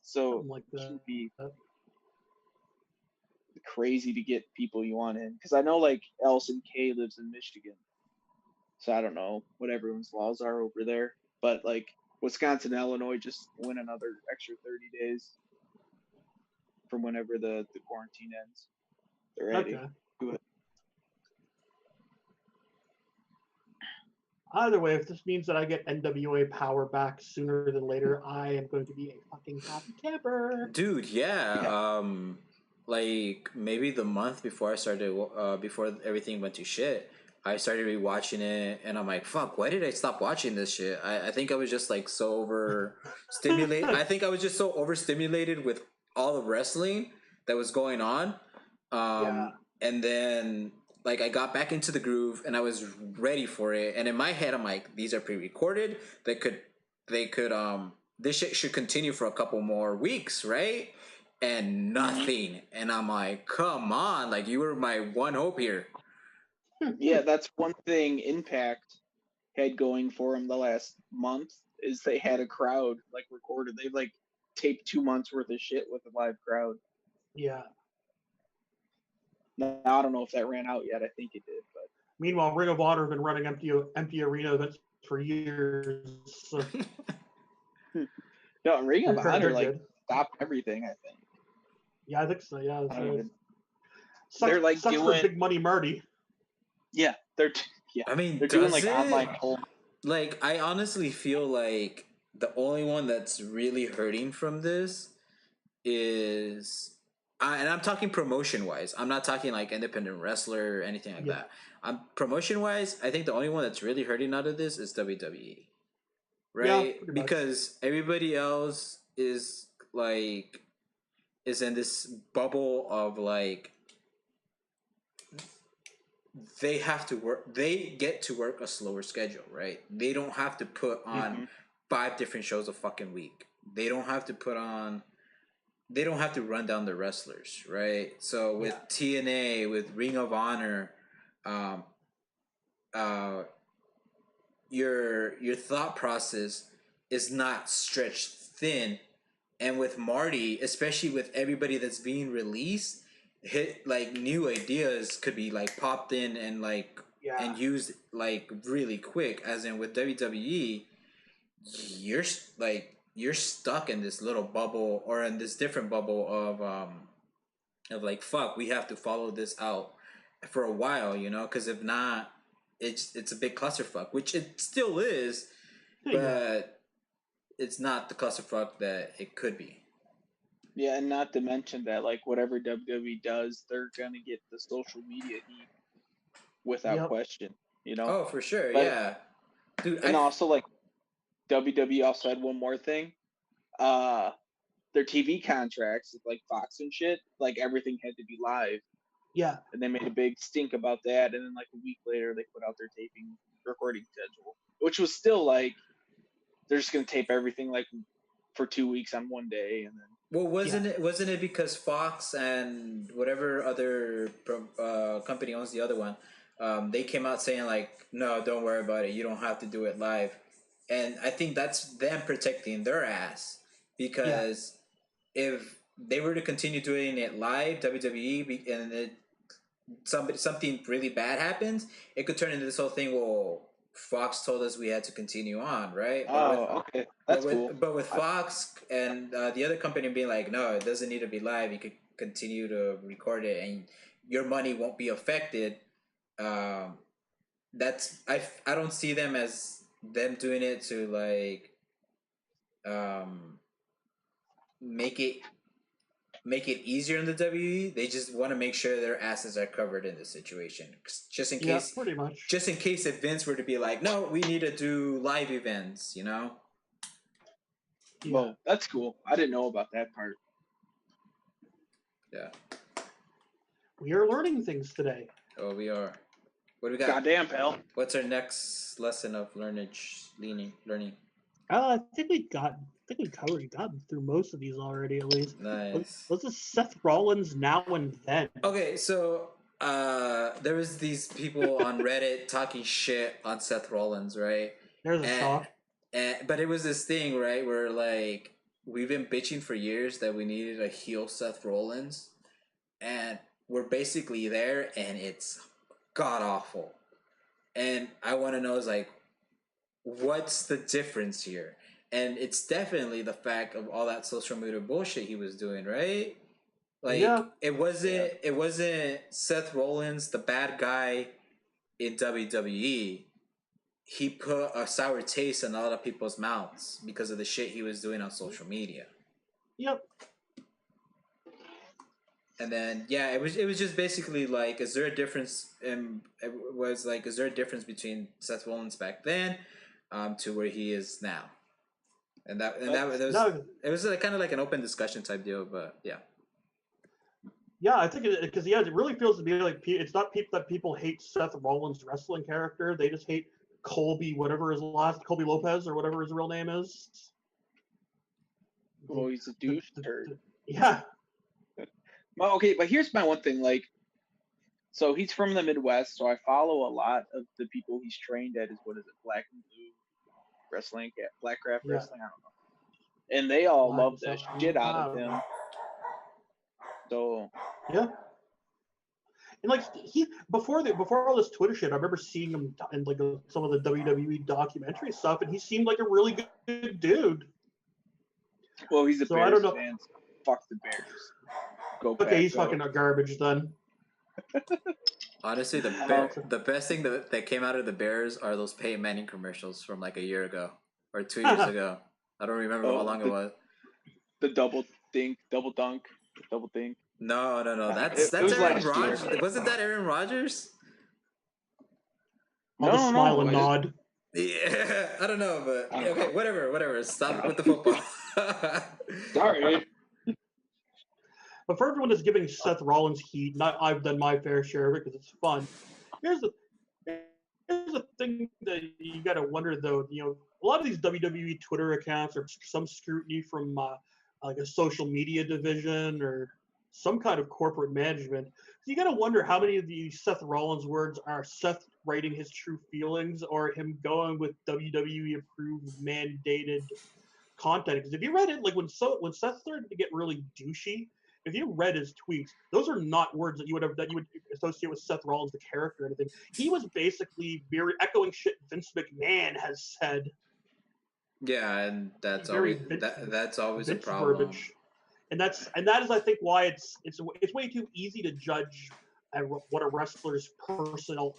so. Something like It that. shouldn't be crazy to get people you want in, because I know like Allison Kay lives in Michigan, so I don't know what everyone's laws are over there. But like Wisconsin and Illinois just went another extra 30 days from whenever the quarantine ends. They're ready. Okay. Do it. Either way, if this means that I get NWA power back sooner than later, I am going to be a fucking happy camper. Dude, yeah. Like maybe the month before I started, before everything went to shit, I started rewatching it, and I'm like, fuck, why did I stop watching this shit? I think I was just like so overstimulated. I think I was just so overstimulated with all the wrestling that was going on. Yeah. And then like I got back into the groove and I was ready for it. And in my head, I'm like, these are pre-recorded. They could, this shit should continue for a couple more weeks, right? And nothing. And I'm like, come on, like you were my one hope here. Yeah, that's one thing Impact had going for them the last month is they had a crowd like recorded. They like taped 2 months worth of shit with a live crowd. Yeah. Now, I don't know if that ran out yet. I think it did, but Meanwhile, Ring of Honor have been running empty arena events for years. So no, Ring of they're Honor like good. stopped everything. I think. Yeah, I think so. Yeah. I don't even- Sucks, they're, like, sucks for doing- Big Money Marty. Yeah, they're I mean, they're doing like does it? online poll. Like, I honestly feel like the only one that's really hurting from this is, and I'm talking promotion wise. I'm not talking like independent wrestler or anything like that. I'm promotion wise. I think the only one that's really hurting out of this is WWE, right? pretty much. Because everybody else is like is in this bubble of like they have to work. They get to work a slower schedule, right? They don't have to put on 5 different shows a fucking week. They don't have to put on. They don't have to run down the wrestlers, right? So with TNA, with Ring of Honor, your thought process is not stretched thin, and with Marty, especially with everybody that's being released, hit like new ideas could be like popped in and like and used like really quick. As in with WWE, you're like you're stuck in this little bubble or in this different bubble of like fuck, we have to follow this out for a while, you know, because if not, it's a big clusterfuck, which it still is, but it's not the clusterfuck that it could be. Yeah, and not to mention that like whatever WWE does, they're gonna get the social media heat without question. You know? Oh, for sure, But- yeah, dude. And also like WWE also had one more thing. Their TV contracts with like Fox and shit, like everything had to be live. Yeah. And they made a big stink about that, and then like a week later they put out their recording schedule, which was still like they're just gonna tape everything like for 2 weeks on one day, and then. Well, wasn't it because Fox and whatever other company owns the other one, they came out saying like, no, don't worry about it. You don't have to do it live, and I think that's them protecting their ass because if they were to continue doing it live, WWE, and something really bad happens, it could turn into this whole thing. Well, Fox told us we had to continue on, right? Okay, that's cool. But with Fox and the other company being like, no, it doesn't need to be live. You could continue to record it, and your money won't be affected. That's I don't see them as them doing it to like make it make it easier in the WWE. They just want to make sure their asses are covered in this situation, just in Yeah, case. pretty much. Just in case if Vince were to be like, no, we need to do live events, you know? Yeah. Well, that's cool. I didn't know about that part. Yeah. We are learning things today. Oh, we are. What do we got? Goddamn, pal. What's our next lesson of learning? I think we got through most of these already, at least. Nice. Let's just Seth Rollins now and then. Okay, so there was these people on Reddit talking shit on Seth Rollins, right? There's a shock. But it was this thing, right, where like we've been bitching for years that we needed a heel Seth Rollins, and we're basically there, and it's god awful. And I want to know is like, what's the difference here? And it's definitely the fact of all that social media bullshit he was doing, right? Like it wasn't Seth Rollins, the bad guy in WWE. He put a sour taste in a lot of people's mouths because of the shit he was doing on social media. Yep. And then it was just basically like, is there a difference? Is there a difference between Seth Rollins back then, to where he is now? And that it was kind of like an open discussion type deal, but yeah. Yeah, I think because it really feels to be like it's not that people hate Seth Rollins' wrestling character; they just hate Colby Lopez or whatever his real name is. Oh, he's a douche turd. Yeah. Well, okay, but here's my one thing. Like, so he's from the Midwest, so I follow a lot of the people he's trained at. What is it, Black and Blue Wrestling, Blackcraft Wrestling? I don't know. And they all love the shit out of him. So yeah. And like before all this Twitter shit, I remember seeing him in like some of the WWE documentary stuff, and he seemed like a really good dude. Well, he's a Bears I don't know. fan. So fuck the Bears. Go. Okay, he's fucking garbage then. Honestly, the best thing that came out of the Bears are those Peyton Manning commercials from like a year ago or 2 years ago. I don't remember how long it was. The double dunk. No. That's Aaron Rodgers. Wasn't that Aaron Rodgers? No, smile and nod. Yeah, I don't know, but okay, whatever. Stop with the football. Sorry. But for everyone that's giving Seth Rollins heat, I've done my fair share of it because it's fun. Here's the thing that you got to wonder though. A lot of these WWE Twitter accounts or some scrutiny from like a social media division or some kind of corporate management. So you got to wonder how many of these Seth Rollins words are Seth writing his true feelings or him going with WWE approved mandated content. Because if you read it, like when Seth started to get really douchey, if you read his tweets, those are not words that you would associate with Seth Rollins, the character, or anything. He was basically very echoing shit Vince McMahon has said. Yeah, and that's always a problem. Verbiage. And that is, I think, why it's way too easy to judge what a wrestler's personal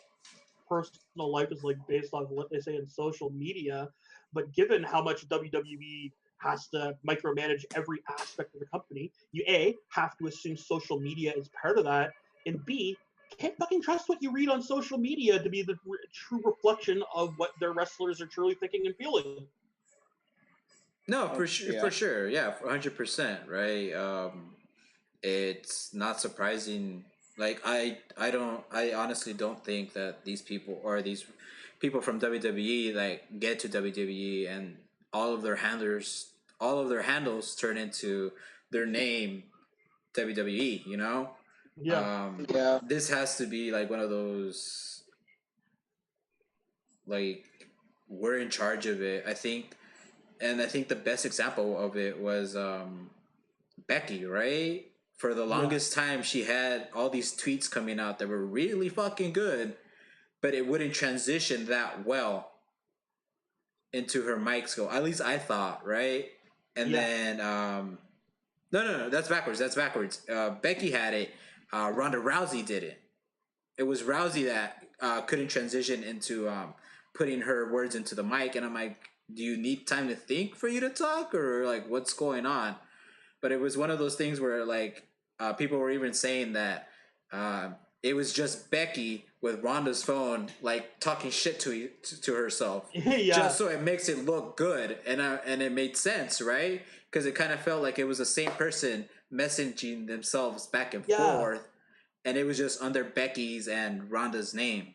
life is like based on what they say in social media. But given how much WWE has to micromanage every aspect of the company, you A, have to assume social media is part of that, and B, can't fucking trust what you read on social media to be the true reflection of what their wrestlers are truly thinking and feeling. No, for sure, yeah, 100%, right? It's not surprising. Like I honestly don't think that these people from WWE like get to WWE and all of their handles turn into their name WWE, you know? Yeah. This has to be like one of those, like, we're in charge of it. I think the best example of it was Becky, right? For the longest time, she had all these tweets coming out that were really fucking good, but it wouldn't transition that well into her mic skill. At least I thought, right? And then, no, that's backwards. Becky had it. Ronda Rousey did it. It was Rousey that couldn't transition into putting her words into the mic. And I'm like, do you need time to think for you to talk? Or like, what's going on? but it was one of those things where like people were even saying that it was just Becky with Ronda's phone, like talking shit to herself, Yeah, just so it makes it look good, and it made sense, right? Because it kind of felt like it was the same person messaging themselves back and yeah. forth, and it was just under Becky's and Ronda's name.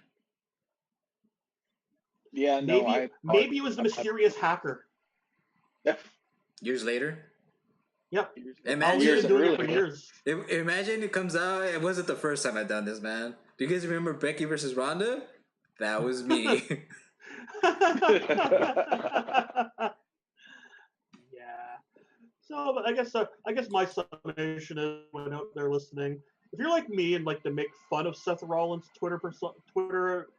Yeah, no, Maybe I maybe it was the mysterious hacker. Years later, Yep. Oh, he's imagine. years been doing it for earlier. years. Imagine it comes out. It wasn't the first time I've done this, man. Do you guys remember Becky versus Ronda? That was me. Yeah. So, but I guess my summation is, when out there listening, if you're like me and like to make fun of Seth Rollins' Twitter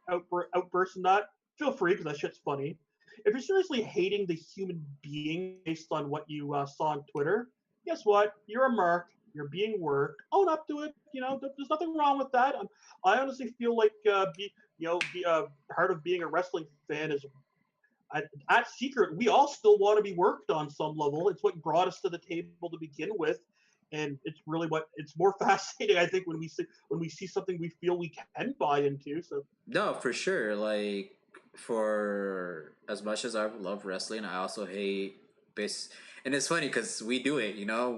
outburst and that, feel free, because that shit's funny. If you're seriously hating the human being based on what you saw on Twitter, guess what? You're a mark. You're being worked. Own up to it. There's nothing wrong with that. I honestly feel like part of being a wrestling fan is, at Secret, we all still want to be worked on some level. It's what brought us to the table to begin with, and it's really what it's more fascinating, I think, when we see something we feel we can buy into. So No, for sure. Like, for as much as I love wrestling, I also hate base. And it's funny because we do it.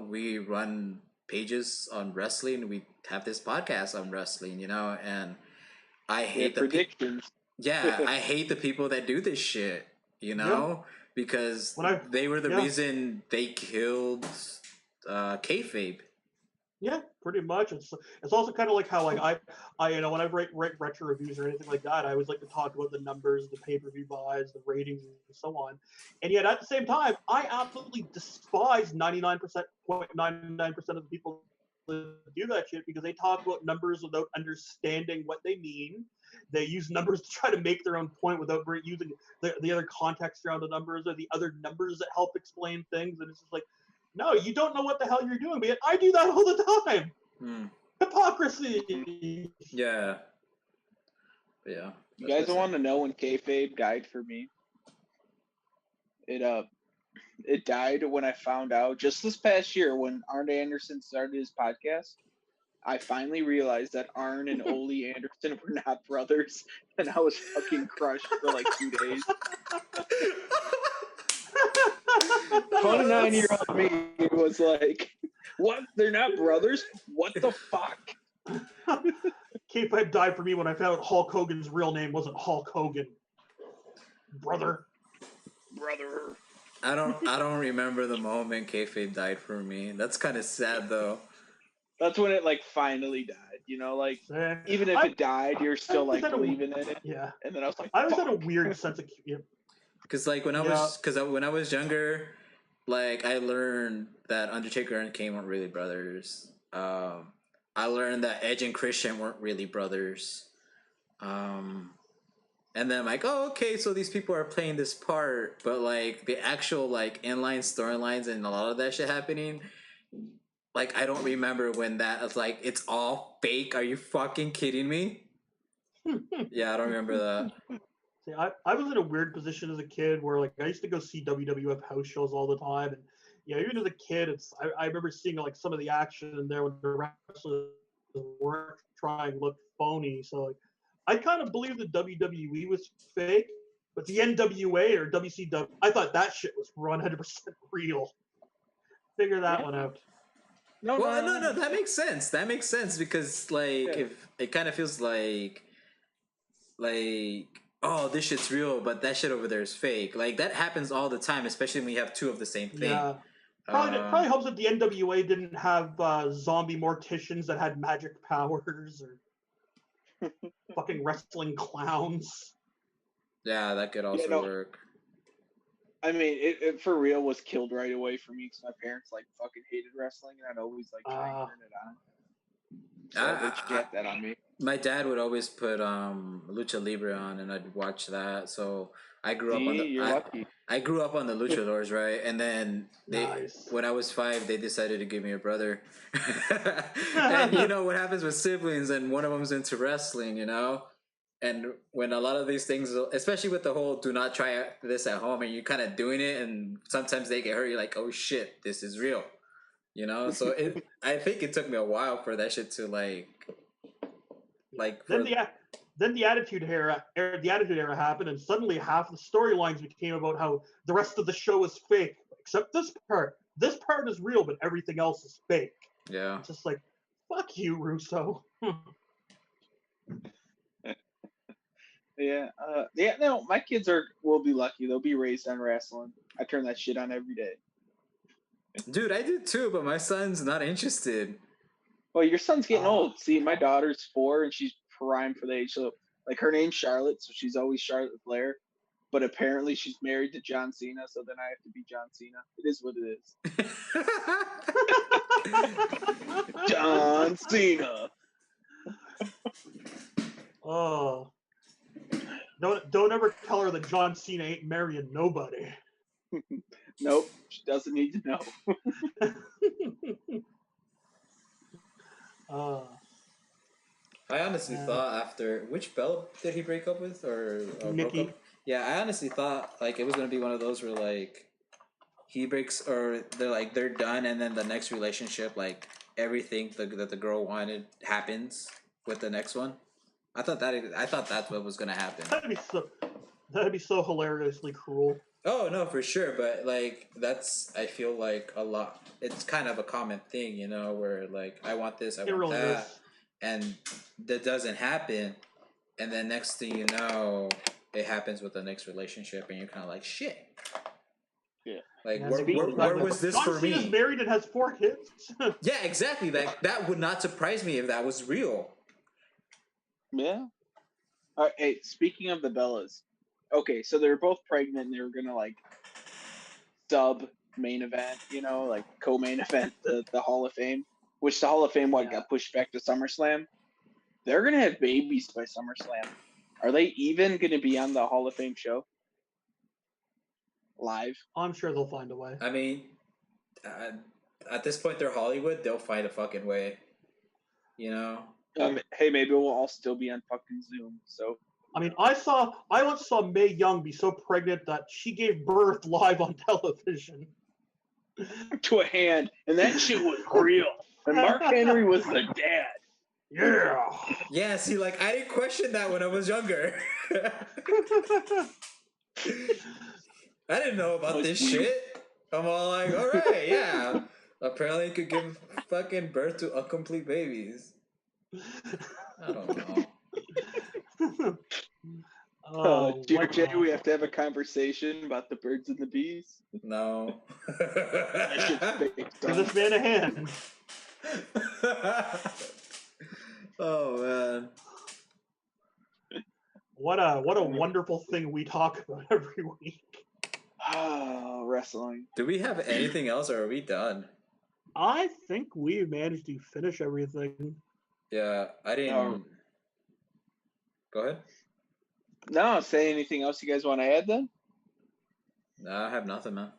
We run pages on wrestling. We have this podcast on wrestling. And I Yeah, hate the predictions. yeah, I hate the people that do this shit. yeah, Because when I they were the yeah reason they killed kayfabe. yeah pretty much. It's also kind of like how, like, I when I write retro reviews or anything like that, I always like to talk about the numbers, the pay-per-view buys, the ratings, and so on. And yet at the same time, I absolutely despise 99.99% of the people that do that shit, because they talk about numbers without understanding what they mean. They use numbers to try to make their own point without using the other context around the numbers, or the other numbers that help explain things. And it's just like, no, you don't know what the hell you're doing, man. I do that all the time. Hmm. Hypocrisy. Yeah. Yeah. You That's guys what's want to know when kayfabe died for me? It died when I found out just this past year when Arn Anderson started his podcast. I finally realized that Arn and Ole Anderson were not brothers, and I was fucking crushed for like 2 days. 29-year-old me was like, "What? They're not brothers? What the fuck?" K-Pipe died for me when I found out Hulk Hogan's real name wasn't Hulk Hogan. Brother. I don't remember the moment kayfabe died for me. That's kind of sad though. That's when it like finally died. Like even if it died, you're still like believing in it. Yeah. And then I was like, I always had a "Fuck." weird sense of. Yeah. Because like when I was younger, like I learned that Undertaker and Kane weren't really brothers. I learned that Edge and Christian weren't really brothers. And then I'm like, oh, okay, so these people are playing this part, but like the actual like inline storylines and a lot of that shit happening, like I don't remember when that was like, it's all fake. Are you fucking kidding me? Yeah, I don't remember that. See, I was in a weird position as a kid where, like, I used to go see WWF house shows all the time, and even as a kid, I remember seeing like some of the action in there when the wrestlers weren't trying to look phony. So like, I kind of believed that WWE was fake, but the NWA or WCW, I thought that shit was 100% real. Figure that one out. No. Well, no, that makes sense. That makes sense because like Yeah. if it kind of feels like oh, this shit's real, but that shit over there is fake. Like that happens all the time, especially when you have two of the same thing. Yeah. Probably helps that the NWA didn't have zombie morticians that had magic powers, or fucking wrestling clowns. Yeah, that could also no. work. I mean, it for real was killed right away for me because my parents like fucking hated wrestling, and I'd always like try and turn it on. So they jacked that on me. My dad would always put Lucha Libre on, and I'd watch that. So I grew up on You're lucky. I grew up on the luchadors, right? And then Nice. when I was 5, they decided to give me a brother. And you know what happens with siblings, and one of them's into wrestling, And when a lot of these things, especially with the whole "do not try this at home," and you're kind of doing it, and sometimes they get hurt, you're like, "Oh shit, this is real," You know, so I think it took me a while for that shit to Then the Attitude Era happened, and suddenly half the storylines became about how the rest of the show is fake, except this part. This part is real, but everything else is fake. yeah. It's just like, fuck you, Russo. Yeah. No, my kids will be lucky. They'll be raised on wrestling. I turn that shit on every day. Dude, I did too, but my son's not interested. Well, your son's getting old. See, my daughter's 4 and she's prime for the age. So, like, her name's Charlotte, so she's always Charlotte Flair. But apparently, she's married to John Cena, so then I have to be John Cena. It is what it is. John Cena. Oh, don't ever tell her that John Cena ain't marrying nobody. Nope, she doesn't need to know. I honestly thought after which belt did he break up with or broke Nikki. up? Yeah, I honestly thought like it was gonna be one of those where like he breaks or they're done, and then the next relationship like everything that the girl wanted happens with the next one. I thought that's what was gonna happen. That'd be so hilariously cruel. Oh no, for sure, but like that's I feel like a lot. It's kind of a common thing, you know, where like I want this, I want really that, is. and that doesn't happen, and then next thing you know, it happens with the next relationship, and you're kind of like shit. Yeah. Like where was this John for Cena's me? married and has 4 kids. Yeah, exactly. That would not surprise me if that was real. Yeah. All right. Hey, speaking of the Bellas, okay, so they were both pregnant and they were gonna like sub main event, you know, like co-main event the Hall of Fame, which the Hall of Fame got pushed back to SummerSlam. They're gonna have babies by SummerSlam. Are they even gonna be on the Hall of Fame show live? I'm sure they'll find a way. I mean, at this point, they're Hollywood. They'll find a fucking way. You know. Hey, maybe we'll all still be on fucking Zoom. So. I mean, I once saw Mae Young be so pregnant that she gave birth live on television. To a hand, and that shit was real. And Mark Henry was the dad. Yeah. Yeah, see, like, I didn't question that when I was younger. I didn't know about this shit. I'm all like, all right, yeah. Apparently, you could give fucking birth to incomplete babies. I don't know. Jay, we have to have a conversation about the birds and the bees. No. Give this man a hand. Oh man. What a wonderful thing we talk about every week. Oh, wrestling. Do we have anything else, or are we done? I think we managed to finish everything. Yeah, I didn't. Go ahead. No, say anything else you guys want to add then? No, I have nothing, man.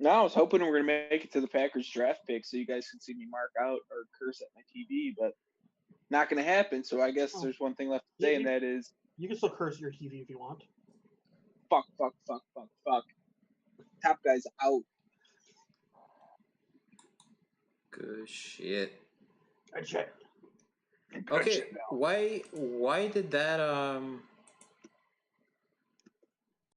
No, I was hoping we were going to make it to the Packers draft pick so you guys could see me mark out or curse at my TV, but not going to happen. So I guess there's one thing left to say, and that is... You can still curse your TV if you want. Fuck. Top guy's out. Good shit. Good shit. Okay, why did that